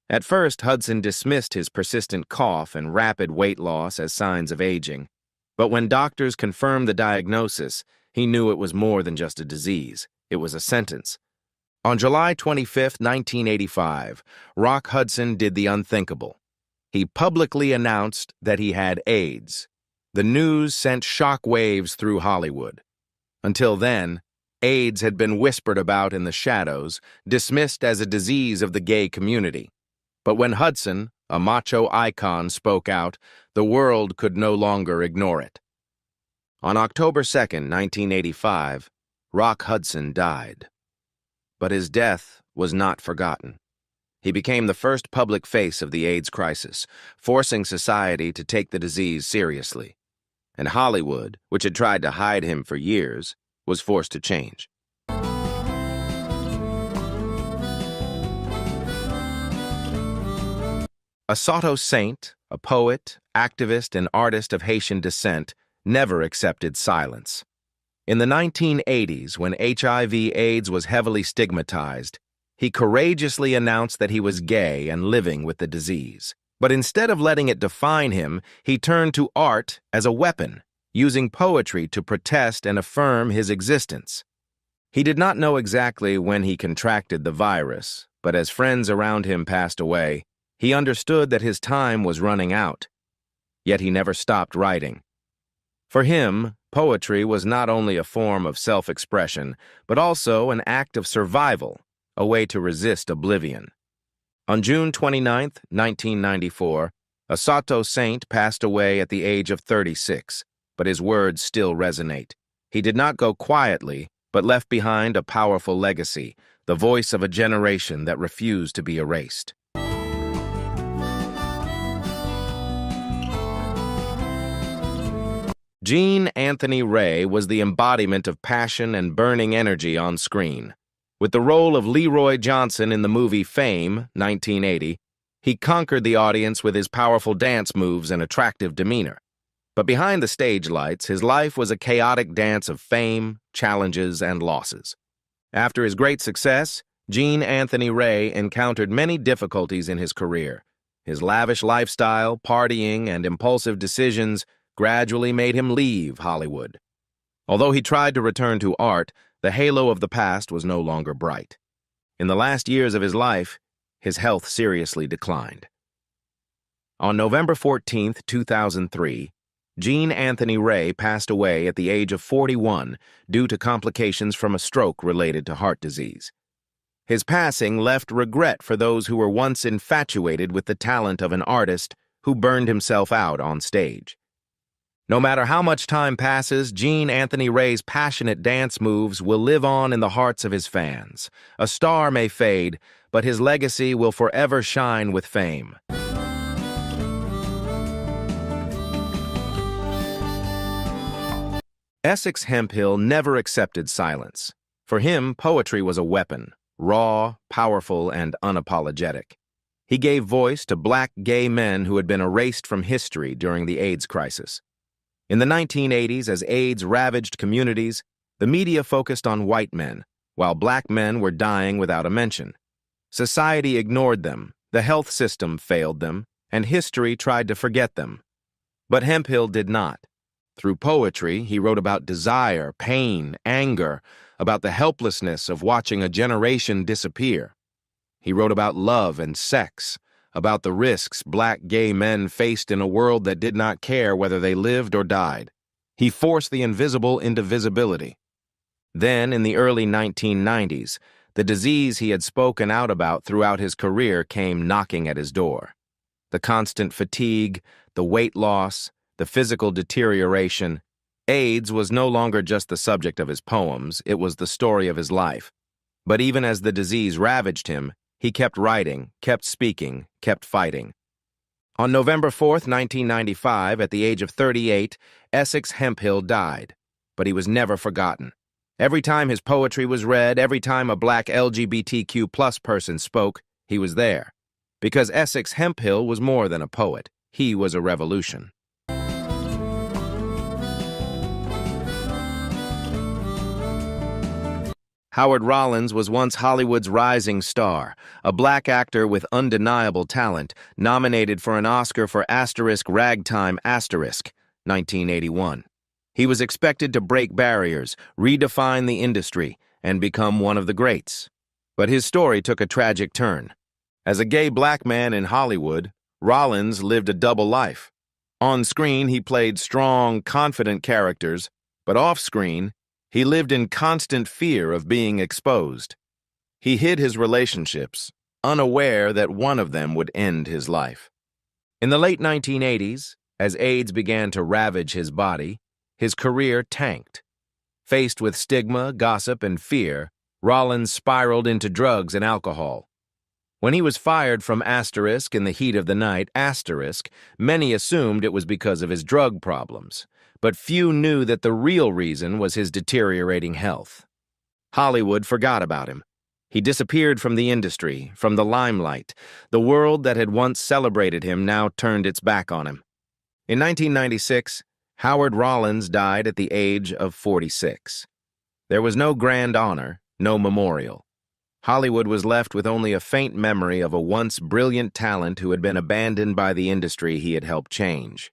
At first, Hudson dismissed his persistent cough and rapid weight loss as signs of aging. But when doctors confirmed the diagnosis, he knew it was more than just a disease. It was a sentence. On July 25, 1985, Rock Hudson did the unthinkable. He publicly announced that he had AIDS. The news sent shock waves through Hollywood. Until then, AIDS had been whispered about in the shadows, dismissed as a disease of the gay community. But when Hudson, a macho icon, spoke out, the world could no longer ignore it. On October 2, 1985, Rock Hudson died. But his death was not forgotten. He became the first public face of the AIDS crisis, forcing society to take the disease seriously. And Hollywood, which had tried to hide him for years, was forced to change. A Soto saint, a poet, activist, and artist of Haitian descent, never accepted silence. In the 1980s, when HIV/AIDS was heavily stigmatized, he courageously announced that he was gay and living with the disease. But instead of letting it define him, he turned to art as a weapon, using poetry to protest and affirm his existence. He did not know exactly when he contracted the virus, but as friends around him passed away, he understood that his time was running out. Yet he never stopped writing. For him, poetry was not only a form of self-expression, but also an act of survival, a way to resist oblivion. On June 29, 1994, a Soto saint passed away at the age of 36, but his words still resonate. He did not go quietly, but left behind a powerful legacy, the voice of a generation that refused to be erased. Jean Anthony Ray was the embodiment of passion and burning energy on screen. With the role of Leroy Johnson in the movie Fame, 1980, he conquered the audience with his powerful dance moves and attractive demeanor. But behind the stage lights, his life was a chaotic dance of fame, challenges, and losses. After his great success, Jean Anthony Ray encountered many difficulties in his career. His lavish lifestyle, partying, and impulsive decisions gradually made him leave Hollywood. Although he tried to return to art, the halo of the past was no longer bright. In the last years of his life, his health seriously declined. On November 14, 2003, Jean Anthony Ray passed away at the age of 41 due to complications from a stroke related to heart disease. His passing left regret for those who were once infatuated with the talent of an artist who burned himself out on stage. No matter how much time passes, Jean Anthony Ray's passionate dance moves will live on in the hearts of his fans. A star may fade, but his legacy will forever shine with fame. Essex Hemphill never accepted silence. For him, poetry was a weapon, raw, powerful, and unapologetic. He gave voice to black gay men who had been erased from history during the AIDS crisis. In the 1980s, as AIDS ravaged communities, the media focused on white men, while black men were dying without a mention. Society ignored them, the health system failed them, and history tried to forget them. But Hemphill did not. Through poetry, he wrote about desire, pain, anger, about the helplessness of watching a generation disappear. He wrote about love and sex, about the risks black gay men faced in a world that did not care whether they lived or died. He forced the invisible into visibility. Then, in the early 1990s, the disease he had spoken out about throughout his career came knocking at his door. The constant fatigue, the weight loss, the physical deterioration. AIDS was no longer just the subject of his poems, it was the story of his life. But even as the disease ravaged him, he kept writing, kept speaking, kept fighting. On November 4th, 1995, at the age of 38, Essex Hemphill died. But he was never forgotten. Every time his poetry was read, every time a black LGBTQ+ person spoke, he was there. Because Essex Hemphill was more than a poet. He was a revolution. Howard Rollins was once Hollywood's rising star, a black actor with undeniable talent, nominated for an Oscar for *Ragtime*, 1981. He was expected to break barriers, redefine the industry, and become one of the greats. But his story took a tragic turn. As a gay black man in Hollywood, Rollins lived a double life. On screen, he played strong, confident characters, but off-screen, he lived in constant fear of being exposed. He hid his relationships, unaware that one of them would end his life. In the late 1980s, as AIDS began to ravage his body, his career tanked. Faced with stigma, gossip, and fear, Rollins spiraled into drugs and alcohol. When he was fired from * in the heat of the night, many assumed it was because of his drug problems. But few knew that the real reason was his deteriorating health. Hollywood forgot about him. He disappeared from the industry, from the limelight. The world that had once celebrated him now turned its back on him. In 1996, Howard Rollins died at the age of 46. There was no grand honor, no memorial. Hollywood was left with only a faint memory of a once brilliant talent who had been abandoned by the industry he had helped change.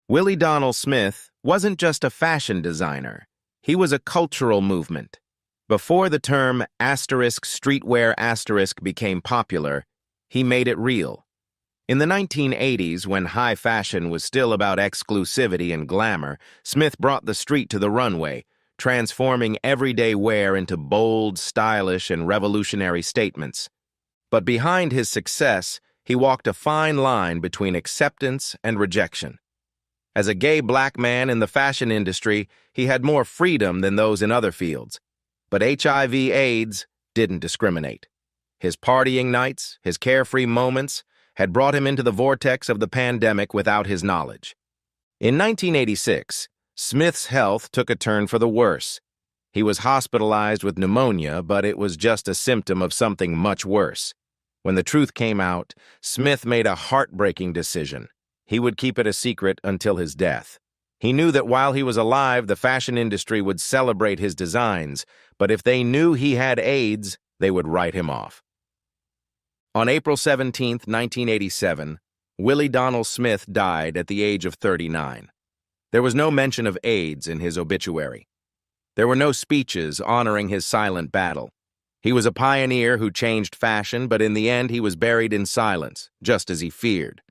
Willie Donnell Smith wasn't just a fashion designer. He was a cultural movement. Before the term *streetwear* became popular, he made it real. In the 1980s, when high fashion was still about exclusivity and glamour, Smith brought the street to the runway, transforming everyday wear into bold, stylish, and revolutionary statements. But behind his success, he walked a fine line between acceptance and rejection. As a gay black man in the fashion industry, he had more freedom than those in other fields. But HIV/AIDS didn't discriminate. His partying nights, his carefree moments, had brought him into the vortex of the pandemic without his knowledge. In 1986, Smith's health took a turn for the worse. He was hospitalized with pneumonia, but it was just a symptom of something much worse. When the truth came out, Smith made a heartbreaking decision. He would keep it a secret until his death. He knew that while he was alive, the fashion industry would celebrate his designs, but if they knew he had AIDS, they would write him off. On April 17, 1987, Willie Donnell Smith died at the age of 39. There was no mention of AIDS in his obituary. There were no speeches honoring his silent battle. He was a pioneer who changed fashion, but in the end he was buried in silence, just as he feared.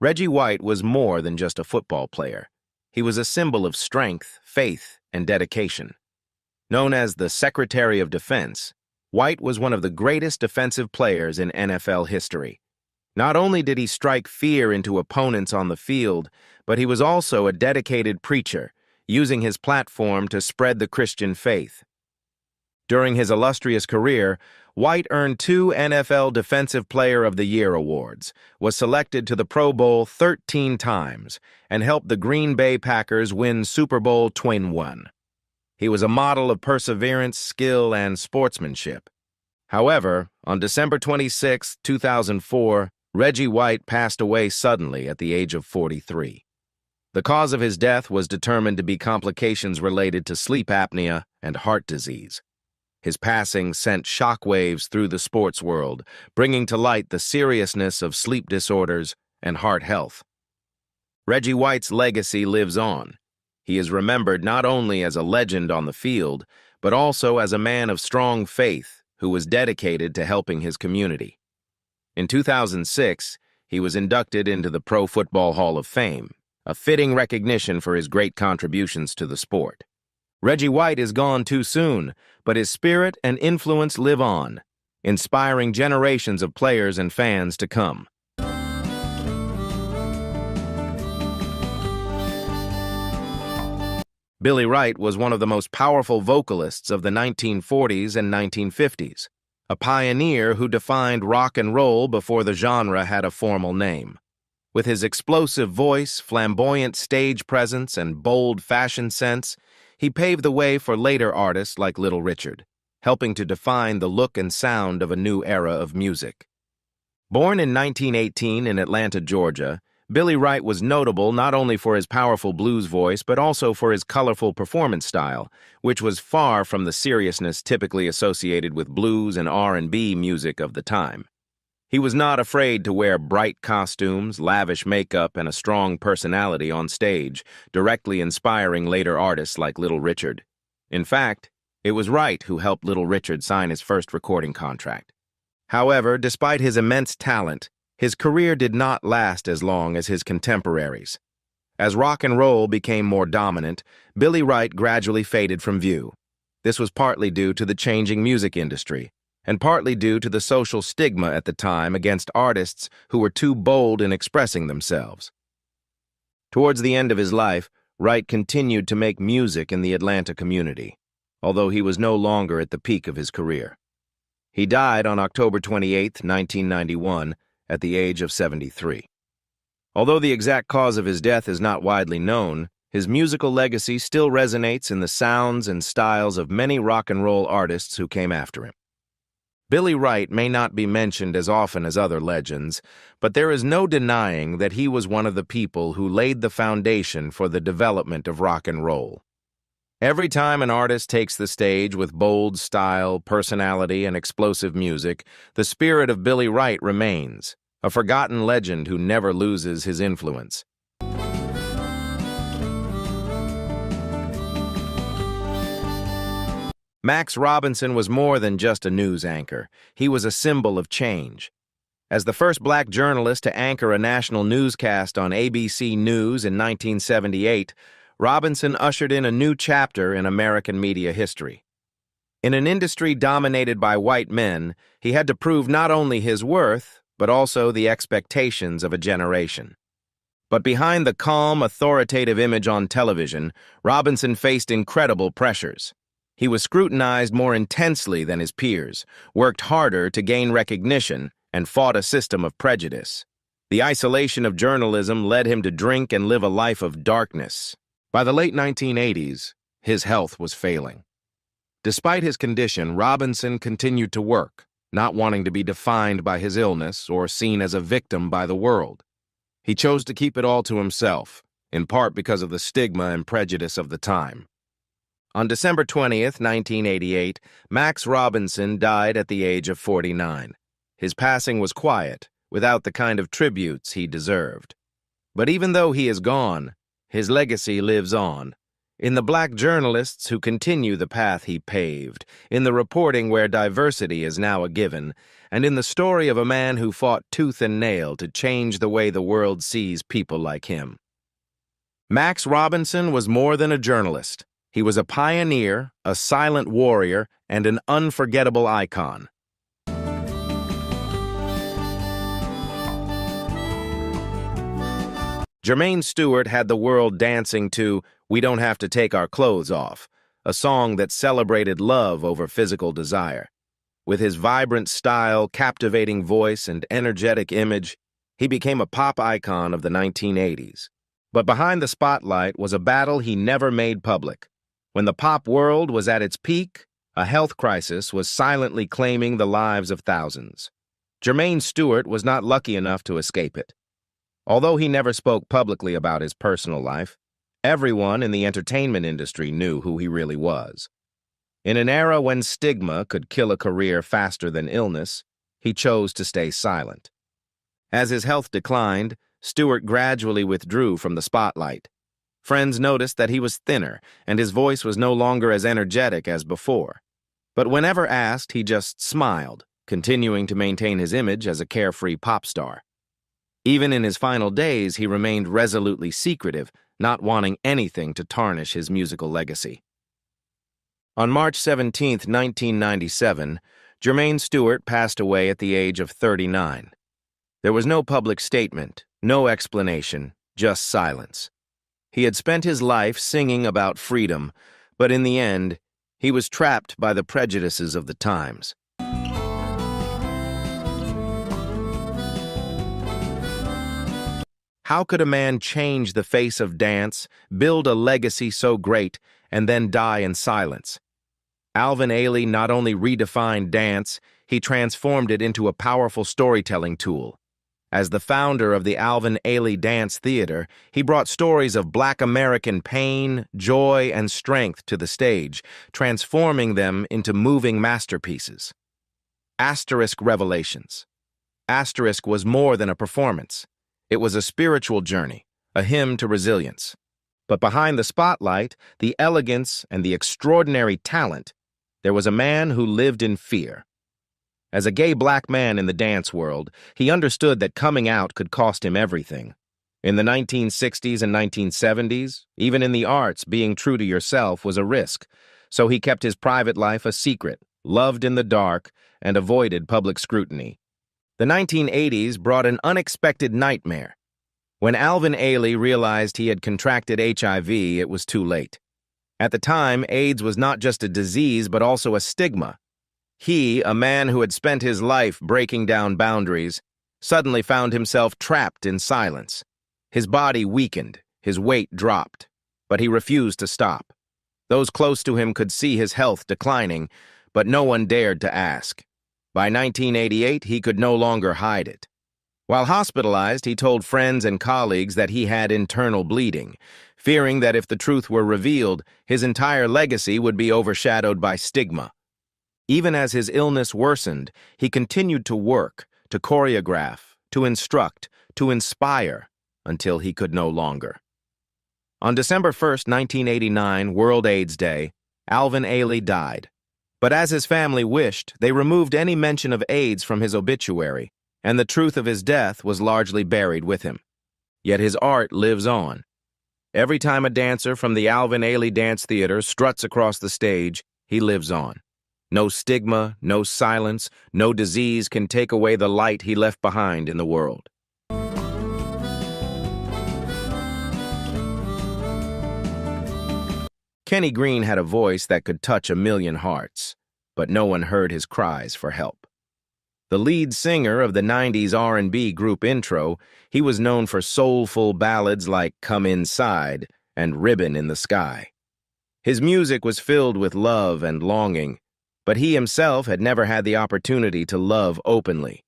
Reggie White was more than just a football player. He was a symbol of strength, faith, and dedication. Known as the Secretary of Defense, White was one of the greatest defensive players in NFL history. Not only did he strike fear into opponents on the field, but he was also a dedicated preacher, using his platform to spread the Christian faith. During his illustrious career, White earned 2 NFL Defensive Player of the Year awards, was selected to the Pro Bowl 13 times, and helped the Green Bay Packers win Super Bowl XXI. He was a model of perseverance, skill, and sportsmanship. However, on December 26, 2004, Reggie White passed away suddenly at the age of 43. The cause of his death was determined to be complications related to sleep apnea and heart disease. His passing sent shockwaves through the sports world, bringing to light the seriousness of sleep disorders and heart health. Reggie White's legacy lives on. He is remembered not only as a legend on the field, but also as a man of strong faith who was dedicated to helping his community. In 2006, he was inducted into the Pro Football Hall of Fame, a fitting recognition for his great contributions to the sport. Reggie White is gone too soon, but his spirit and influence live on, inspiring generations of players and fans to come. Billy Wright was one of the most powerful vocalists of the 1940s and 1950s, a pioneer who defined rock and roll before the genre had a formal name. With his explosive voice, flamboyant stage presence, and bold fashion sense, he paved the way for later artists like Little Richard, helping to define the look and sound of a new era of music. Born in 1918 in Atlanta, Georgia, Billy Wright was notable not only for his powerful blues voice, but also for his colorful performance style, which was far from the seriousness typically associated with blues and R&B music of the time. He was not afraid to wear bright costumes, lavish makeup, and a strong personality on stage, directly inspiring later artists like Little Richard. In fact, it was Wright who helped Little Richard sign his first recording contract. However, despite his immense talent, his career did not last as long as his contemporaries. As rock and roll became more dominant, Billy Wright gradually faded from view. This was partly due to the changing music industry, and partly due to the social stigma at the time against artists who were too bold in expressing themselves. Towards the end of his life, Wright continued to make music in the Atlanta community, although he was no longer at the peak of his career. He died on October 28, 1991, at the age of 73. Although the exact cause of his death is not widely known, his musical legacy still resonates in the sounds and styles of many rock and roll artists who came after him. Billy Wright may not be mentioned as often as other legends, but there is no denying that he was one of the people who laid the foundation for the development of rock and roll. Every time an artist takes the stage with bold style, personality, and explosive music, the spirit of Billy Wright remains, a forgotten legend who never loses his influence. Max Robinson was more than just a news anchor. He was a symbol of change. As the first black journalist to anchor a national newscast on ABC News in 1978, Robinson ushered in a new chapter in American media history. In an industry dominated by white men, he had to prove not only his worth, but also the expectations of a generation. But behind the calm, authoritative image on television, Robinson faced incredible pressures. He was scrutinized more intensely than his peers, worked harder to gain recognition, and fought a system of prejudice. The isolation of journalism led him to drink and live a life of darkness. By the late 1980s, his health was failing. Despite his condition, Robinson continued to work, not wanting to be defined by his illness or seen as a victim by the world. He chose to keep it all to himself, in part because of the stigma and prejudice of the time. On December 20th, 1988, Max Robinson died at the age of 49. His passing was quiet, without the kind of tributes he deserved. But even though he is gone, his legacy lives on. In the black journalists who continue the path he paved, in the reporting where diversity is now a given, and in the story of a man who fought tooth and nail to change the way the world sees people like him. Max Robinson was more than a journalist. He was a pioneer, a silent warrior, and an unforgettable icon. Jermaine Stewart had the world dancing to "We Don't Have to Take Our Clothes Off," a song that celebrated love over physical desire. With his vibrant style, captivating voice, and energetic image, he became a pop icon of the 1980s. But behind the spotlight was a battle he never made public. When the pop world was at its peak, a health crisis was silently claiming the lives of thousands. Jermaine Stewart was not lucky enough to escape it. Although he never spoke publicly about his personal life, everyone in the entertainment industry knew who he really was. In an era when stigma could kill a career faster than illness, he chose to stay silent. As his health declined, Stewart gradually withdrew from the spotlight. Friends noticed that he was thinner, and his voice was no longer as energetic as before. But whenever asked, he just smiled, continuing to maintain his image as a carefree pop star. Even in his final days, he remained resolutely secretive, not wanting anything to tarnish his musical legacy. On March 17, 1997, Jermaine Stewart passed away at the age of 39. There was no public statement, no explanation, just silence. He had spent his life singing about freedom, but in the end, he was trapped by the prejudices of the times. How could a man change the face of dance, build a legacy so great, and then die in silence? Alvin Ailey not only redefined dance, he transformed it into a powerful storytelling tool. As the founder of the Alvin Ailey Dance Theater, he brought stories of Black American pain, joy, and strength to the stage, transforming them into moving masterpieces. Asterisk Revelations. Asterisk was more than a performance. It was a spiritual journey, a hymn to resilience. But behind the spotlight, the elegance, and the extraordinary talent, there was a man who lived in fear. As a gay black man in the dance world, he understood that coming out could cost him everything. In the 1960s and 1970s, even in the arts, being true to yourself was a risk, so he kept his private life a secret, loved in the dark, and avoided public scrutiny. The 1980s brought an unexpected nightmare. When Alvin Ailey realized he had contracted HIV, it was too late. At the time, AIDS was not just a disease, but also a stigma. He, a man who had spent his life breaking down boundaries, suddenly found himself trapped in silence. His body weakened, his weight dropped, but he refused to stop. Those close to him could see his health declining, but no one dared to ask. By 1988, he could no longer hide it. While hospitalized, he told friends and colleagues that he had internal bleeding, fearing that if the truth were revealed, his entire legacy would be overshadowed by stigma. Even as his illness worsened, he continued to work, to choreograph, to instruct, to inspire, until he could no longer. On December 1, 1989, World AIDS Day, Alvin Ailey died. But as his family wished, they removed any mention of AIDS from his obituary, and the truth of his death was largely buried with him. Yet his art lives on. Every time a dancer from the Alvin Ailey Dance Theater struts across the stage, he lives on. No stigma, no silence, no disease can take away the light he left behind in the world. Kenny Green had a voice that could touch a million hearts, but no one heard his cries for help. The lead singer of the 90s R&B group Intro, he was known for soulful ballads like Come Inside and Ribbon in the Sky. His music was filled with love and longing, but he himself had never had the opportunity to love openly.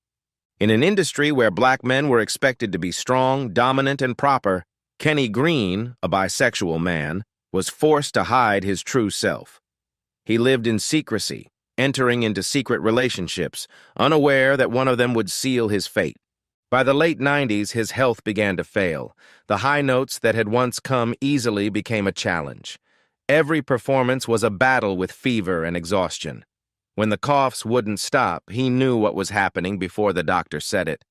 In an industry where black men were expected to be strong, dominant, and proper, Kenny Green, a bisexual man, was forced to hide his true self. He lived in secrecy, entering into secret relationships, unaware that one of them would seal his fate. By the late 90s, his health began to fail. The high notes that had once come easily became a challenge. Every performance was a battle with fever and exhaustion. When the coughs wouldn't stop, he knew what was happening before the doctor said it.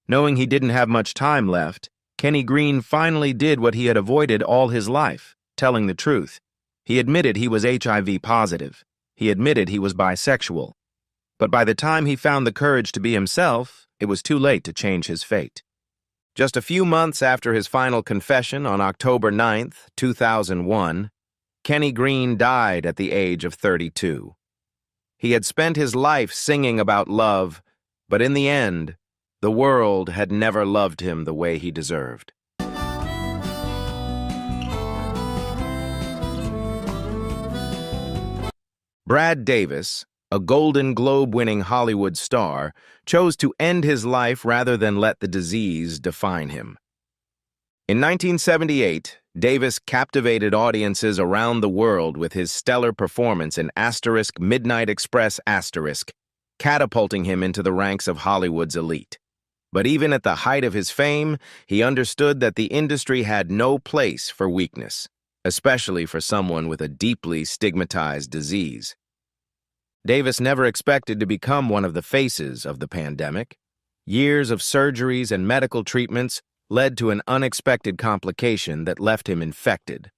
Knowing he didn't have much time left, Kenny Green finally did what he had avoided all his life, telling the truth. He admitted he was HIV positive. He admitted he was bisexual. But by the time he found the courage to be himself, it was too late to change his fate. Just a few months after his final confession on October 9th, 2001, Kenny Green died at the age of 32. He had spent his life singing about love, but in the end, the world had never loved him the way he deserved. Brad Davis, a Golden Globe-winning Hollywood star, chose to end his life rather than let the disease define him. In 1978, Davis captivated audiences around the world with his stellar performance in Midnight Express *, catapulting him into the ranks of Hollywood's elite. But even at the height of his fame, he understood that the industry had no place for weakness, especially for someone with a deeply stigmatized disease. Davis never expected to become one of the faces of the pandemic. Years of surgeries and medical treatments led to an unexpected complication that left him infected.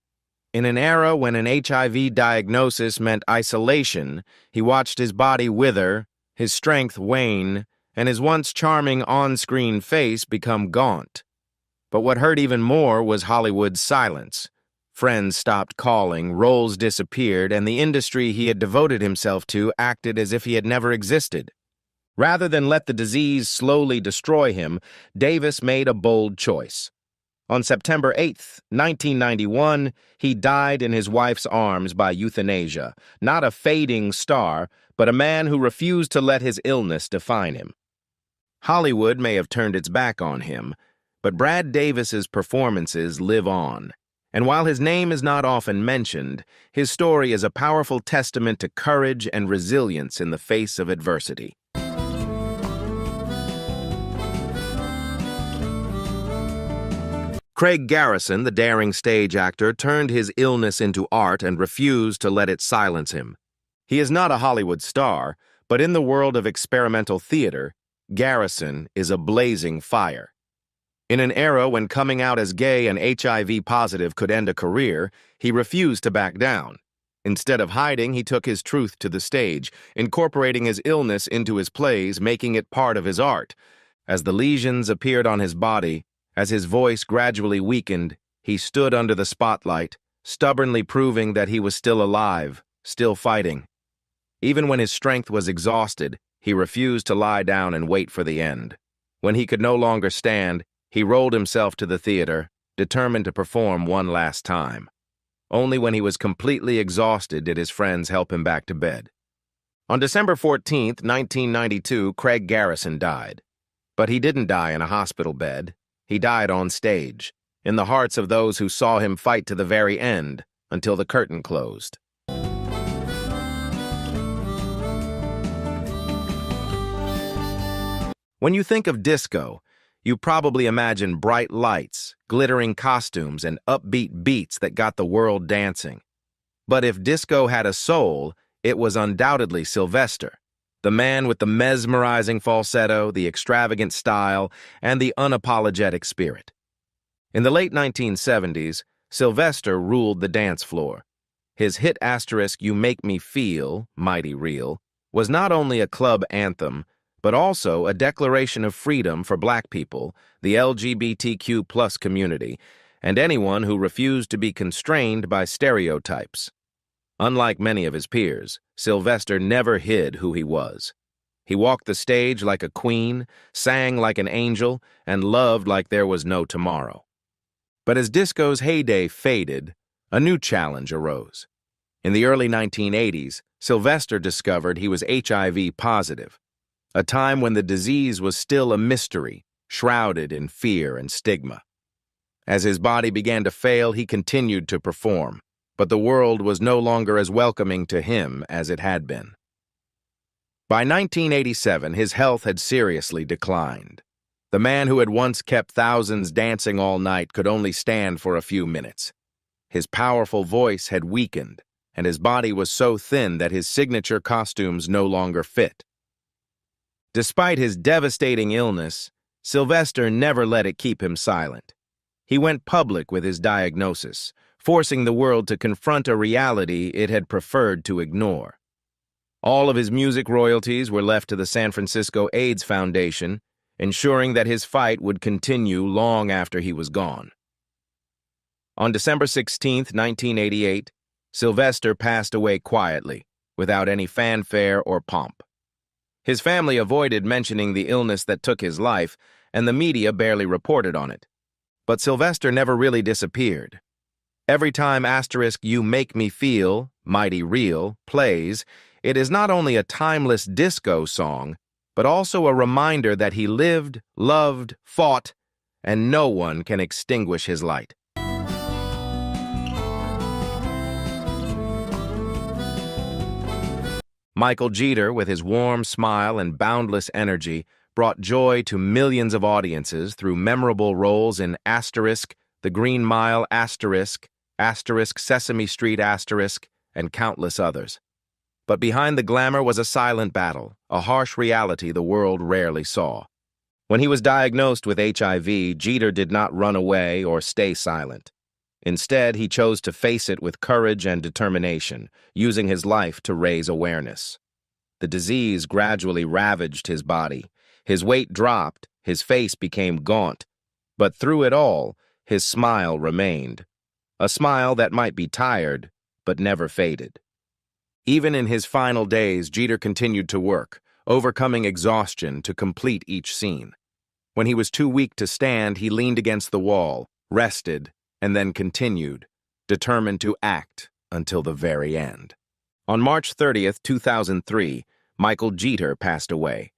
In an era when an HIV diagnosis meant isolation, he watched his body wither, his strength wane, and his once charming on-screen face become gaunt. But what hurt even more was Hollywood's silence. Friends stopped calling, roles disappeared, and the industry he had devoted himself to acted as if he had never existed. Rather than let the disease slowly destroy him, Davis made a bold choice. On September 8, 1991, he died in his wife's arms by euthanasia, not a fading star, but a man who refused to let his illness define him. Hollywood may have turned its back on him, but Brad Davis's performances live on. And while his name is not often mentioned, his story is a powerful testament to courage and resilience in the face of adversity. Craig Garrison, the daring stage actor, turned his illness into art and refused to let it silence him. He is not a Hollywood star, but in the world of experimental theater, Garrison is a blazing fire. In an era when coming out as gay and HIV positive could end a career, he refused to back down. Instead of hiding, he took his truth to the stage, incorporating his illness into his plays, making it part of his art. As the lesions appeared on his body, as his voice gradually weakened, he stood under the spotlight, stubbornly proving that he was still alive, still fighting. Even when his strength was exhausted, he refused to lie down and wait for the end. When he could no longer stand, he rolled himself to the theater, determined to perform one last time. Only when he was completely exhausted did his friends help him back to bed. On December 14, 1992, Craig Garrison died. But he didn't die in a hospital bed. He died on stage, in the hearts of those who saw him fight to the very end, until the curtain closed. When you think of disco, you probably imagine bright lights, glittering costumes, and upbeat beats that got the world dancing. But if disco had a soul, it was undoubtedly Sylvester, the man with the mesmerizing falsetto, the extravagant style, and the unapologetic spirit. In the late 1970s, Sylvester ruled the dance floor. His hit "You Make Me Feel, Mighty Real" was not only a club anthem, but also a declaration of freedom for Black people, the LGBTQ+ community, and anyone who refused to be constrained by stereotypes. Unlike many of his peers, Sylvester never hid who he was. He walked the stage like a queen, sang like an angel, and loved like there was no tomorrow. But as disco's heyday faded, a new challenge arose. In the early 1980s, Sylvester discovered he was HIV positive, a time when the disease was still a mystery, shrouded in fear and stigma. As his body began to fail, he continued to perform, but the world was no longer as welcoming to him as it had been. By 1987, his health had seriously declined. The man who had once kept thousands dancing all night could only stand for a few minutes. His powerful voice had weakened, and his body was so thin that his signature costumes no longer fit. Despite his devastating illness, Sylvester never let it keep him silent. He went public with his diagnosis, forcing the world to confront a reality it had preferred to ignore. All of his music royalties were left to the San Francisco AIDS Foundation, ensuring that his fight would continue long after he was gone. On December 16, 1988, Sylvester passed away quietly, without any fanfare or pomp. His family avoided mentioning the illness that took his life, and the media barely reported on it. But Sylvester never really disappeared. Every time * You Make Me Feel, Mighty Real plays, it is not only a timeless disco song, but also a reminder that he lived, loved, fought, and no one can extinguish his light. Michael Jeter, with his warm smile and boundless energy, brought joy to millions of audiences through memorable roles in *, The Green Mile *, Sesame Street *, and countless others. But behind the glamour was a silent battle, a harsh reality the world rarely saw. When he was diagnosed with HIV, Jeter did not run away or stay silent. Instead, he chose to face it with courage and determination, using his life to raise awareness. The disease gradually ravaged his body. His weight dropped, his face became gaunt, but through it all, his smile remained. A smile that might be tired, but never faded. Even in his final days, Jeter continued to work, overcoming exhaustion to complete each scene. When he was too weak to stand, he leaned against the wall, rested, and then continued, determined to act until the very end. On March 30th, 2003, Michael Jeter passed away.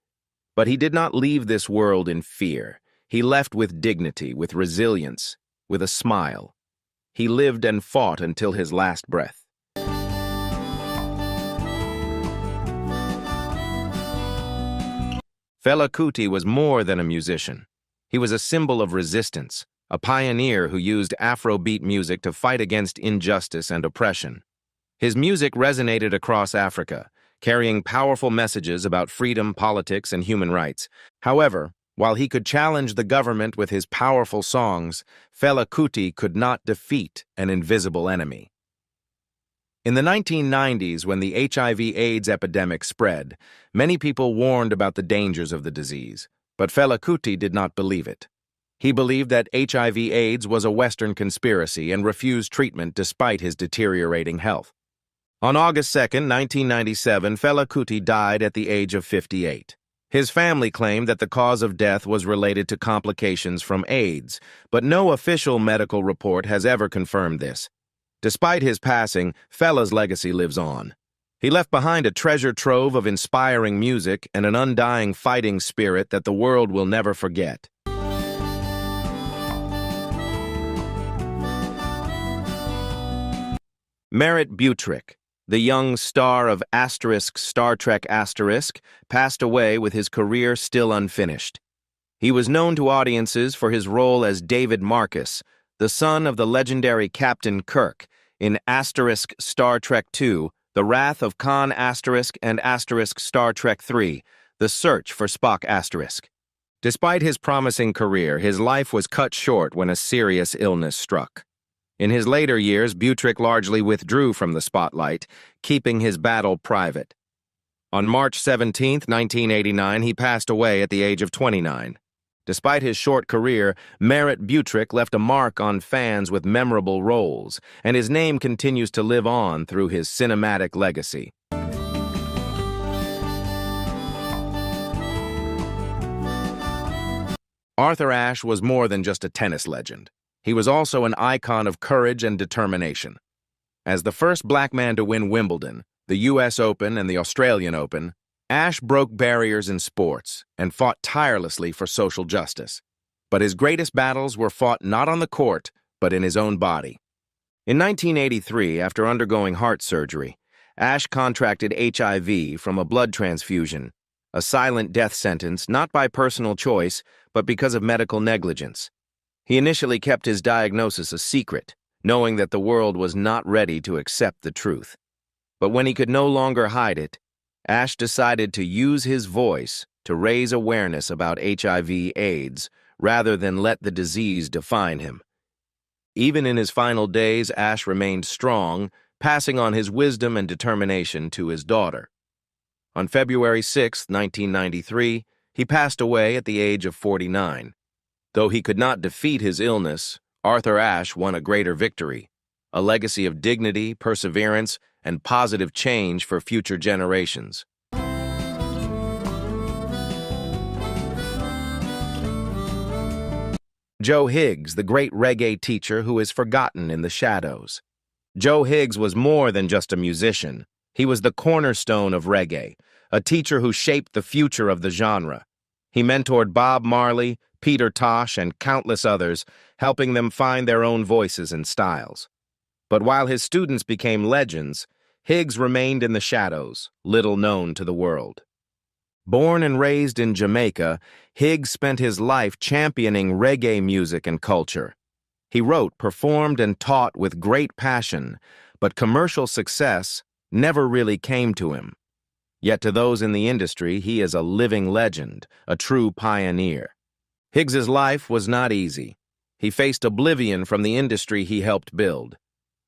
But he did not leave this world in fear. He left with dignity, with resilience, with a smile. He lived and fought until his last breath. Fela Kuti was more than a musician. He was a symbol of resistance, a pioneer who used Afrobeat music to fight against injustice and oppression. His music resonated across Africa, carrying powerful messages about freedom, politics, and human rights. However, while he could challenge the government with his powerful songs, Fela Kuti could not defeat an invisible enemy. In the 1990s, when the HIV/AIDS epidemic spread, many people warned about the dangers of the disease, but Fela Kuti did not believe it. He believed that HIV/AIDS was a Western conspiracy and refused treatment despite his deteriorating health. On August 2, 1997, Fela Kuti died at the age of 58. His family claimed that the cause of death was related to complications from AIDS, but no official medical report has ever confirmed this. Despite his passing, Fela's legacy lives on. He left behind a treasure trove of inspiring music and an undying fighting spirit that the world will never forget. Merritt Butrick, the young star of Star Trek *, passed away with his career still unfinished. He was known to audiences for his role as David Marcus, the son of the legendary Captain Kirk, in Star Trek II, The Wrath of Khan * and Star Trek III, The Search for Spock *. Despite his promising career, his life was cut short when a serious illness struck. In his later years, Butrick largely withdrew from the spotlight, keeping his battle private. On March 17, 1989, he passed away at the age of 29. Despite his short career, Merritt Butrick left a mark on fans with memorable roles, and his name continues to live on through his cinematic legacy. Arthur Ashe was more than just a tennis legend. He was also an icon of courage and determination. As the first black man to win Wimbledon, the U.S. Open, and the Australian Open, Ashe broke barriers in sports and fought tirelessly for social justice. But his greatest battles were fought not on the court, but in his own body. In 1983, after undergoing heart surgery, Ashe contracted HIV from a blood transfusion, a silent death sentence not by personal choice, but because of medical negligence. He initially kept his diagnosis a secret, knowing that the world was not ready to accept the truth. But when he could no longer hide it, Ash decided to use his voice to raise awareness about HIV/AIDS rather than let the disease define him. Even in his final days, Ash remained strong, passing on his wisdom and determination to his daughter. On February 6, 1993, he passed away at the age of 49. Though he could not defeat his illness, Arthur Ashe won a greater victory, a legacy of dignity, perseverance, and positive change for future generations. Joe Higgs, the great reggae teacher who is forgotten in the shadows. Joe Higgs was more than just a musician. He was the cornerstone of reggae, a teacher who shaped the future of the genre. He mentored Bob Marley, Peter Tosh, and countless others, helping them find their own voices and styles. But while his students became legends, Higgs remained in the shadows, little known to the world. Born and raised in Jamaica, Higgs spent his life championing reggae music and culture. He wrote, performed, and taught with great passion, but commercial success never really came to him. Yet to those in the industry, he is a living legend, a true pioneer. Higgs's life was not easy. He faced oblivion from the industry he helped build.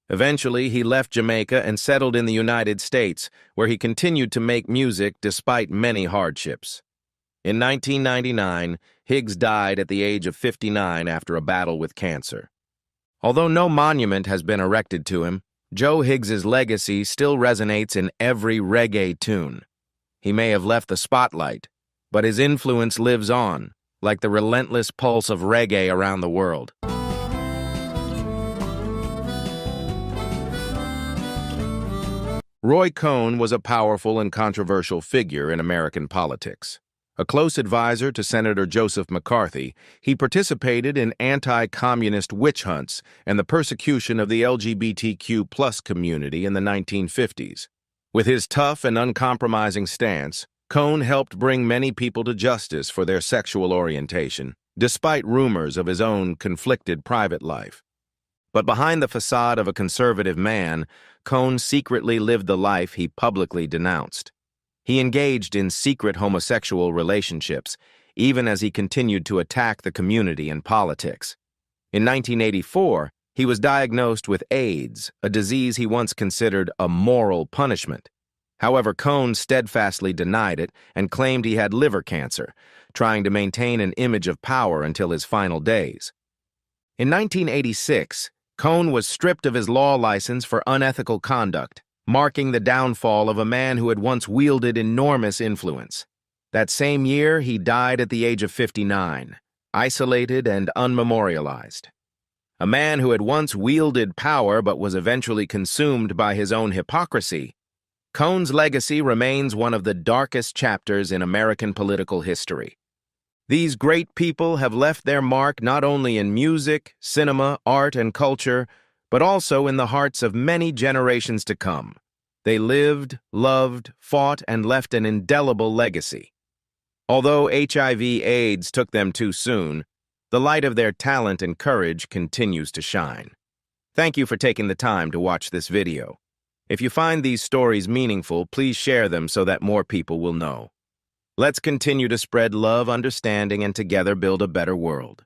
Eventually, he left Jamaica and settled in the United States, where he continued to make music despite many hardships. In 1999, Higgs died at the age of 59 after a battle with cancer. Although no monument has been erected to him, Joe Higgs's legacy still resonates in every reggae tune. He may have left the spotlight, but his influence lives on, like the relentless pulse of reggae around the world. Roy Cohn was a powerful and controversial figure in American politics. A close advisor to Senator Joseph McCarthy, he participated in anti-communist witch hunts and the persecution of the LGBTQ+ community in the 1950s. With his tough and uncompromising stance, Cohn helped bring many people to justice for their sexual orientation, despite rumors of his own conflicted private life. But behind the facade of a conservative man, Cohn secretly lived the life he publicly denounced. He engaged in secret homosexual relationships, even as he continued to attack the community and politics. In 1984, he was diagnosed with AIDS, a disease he once considered a moral punishment. However, Cohn steadfastly denied it and claimed he had liver cancer, trying to maintain an image of power until his final days. In 1986, Cohn was stripped of his law license for unethical conduct, marking the downfall of a man who had once wielded enormous influence. That same year, he died at the age of 59, isolated and unmemorialized. A man who had once wielded power but was eventually consumed by his own hypocrisy, Cohn's legacy remains one of the darkest chapters in American political history. These great people have left their mark not only in music, cinema, art, and culture, but also in the hearts of many generations to come. They lived, loved, fought, and left an indelible legacy. Although HIV/AIDS took them too soon, the light of their talent and courage continues to shine. Thank you for taking the time to watch this video. If you find these stories meaningful, please share them so that more people will know. Let's continue to spread love, understanding, and together build a better world.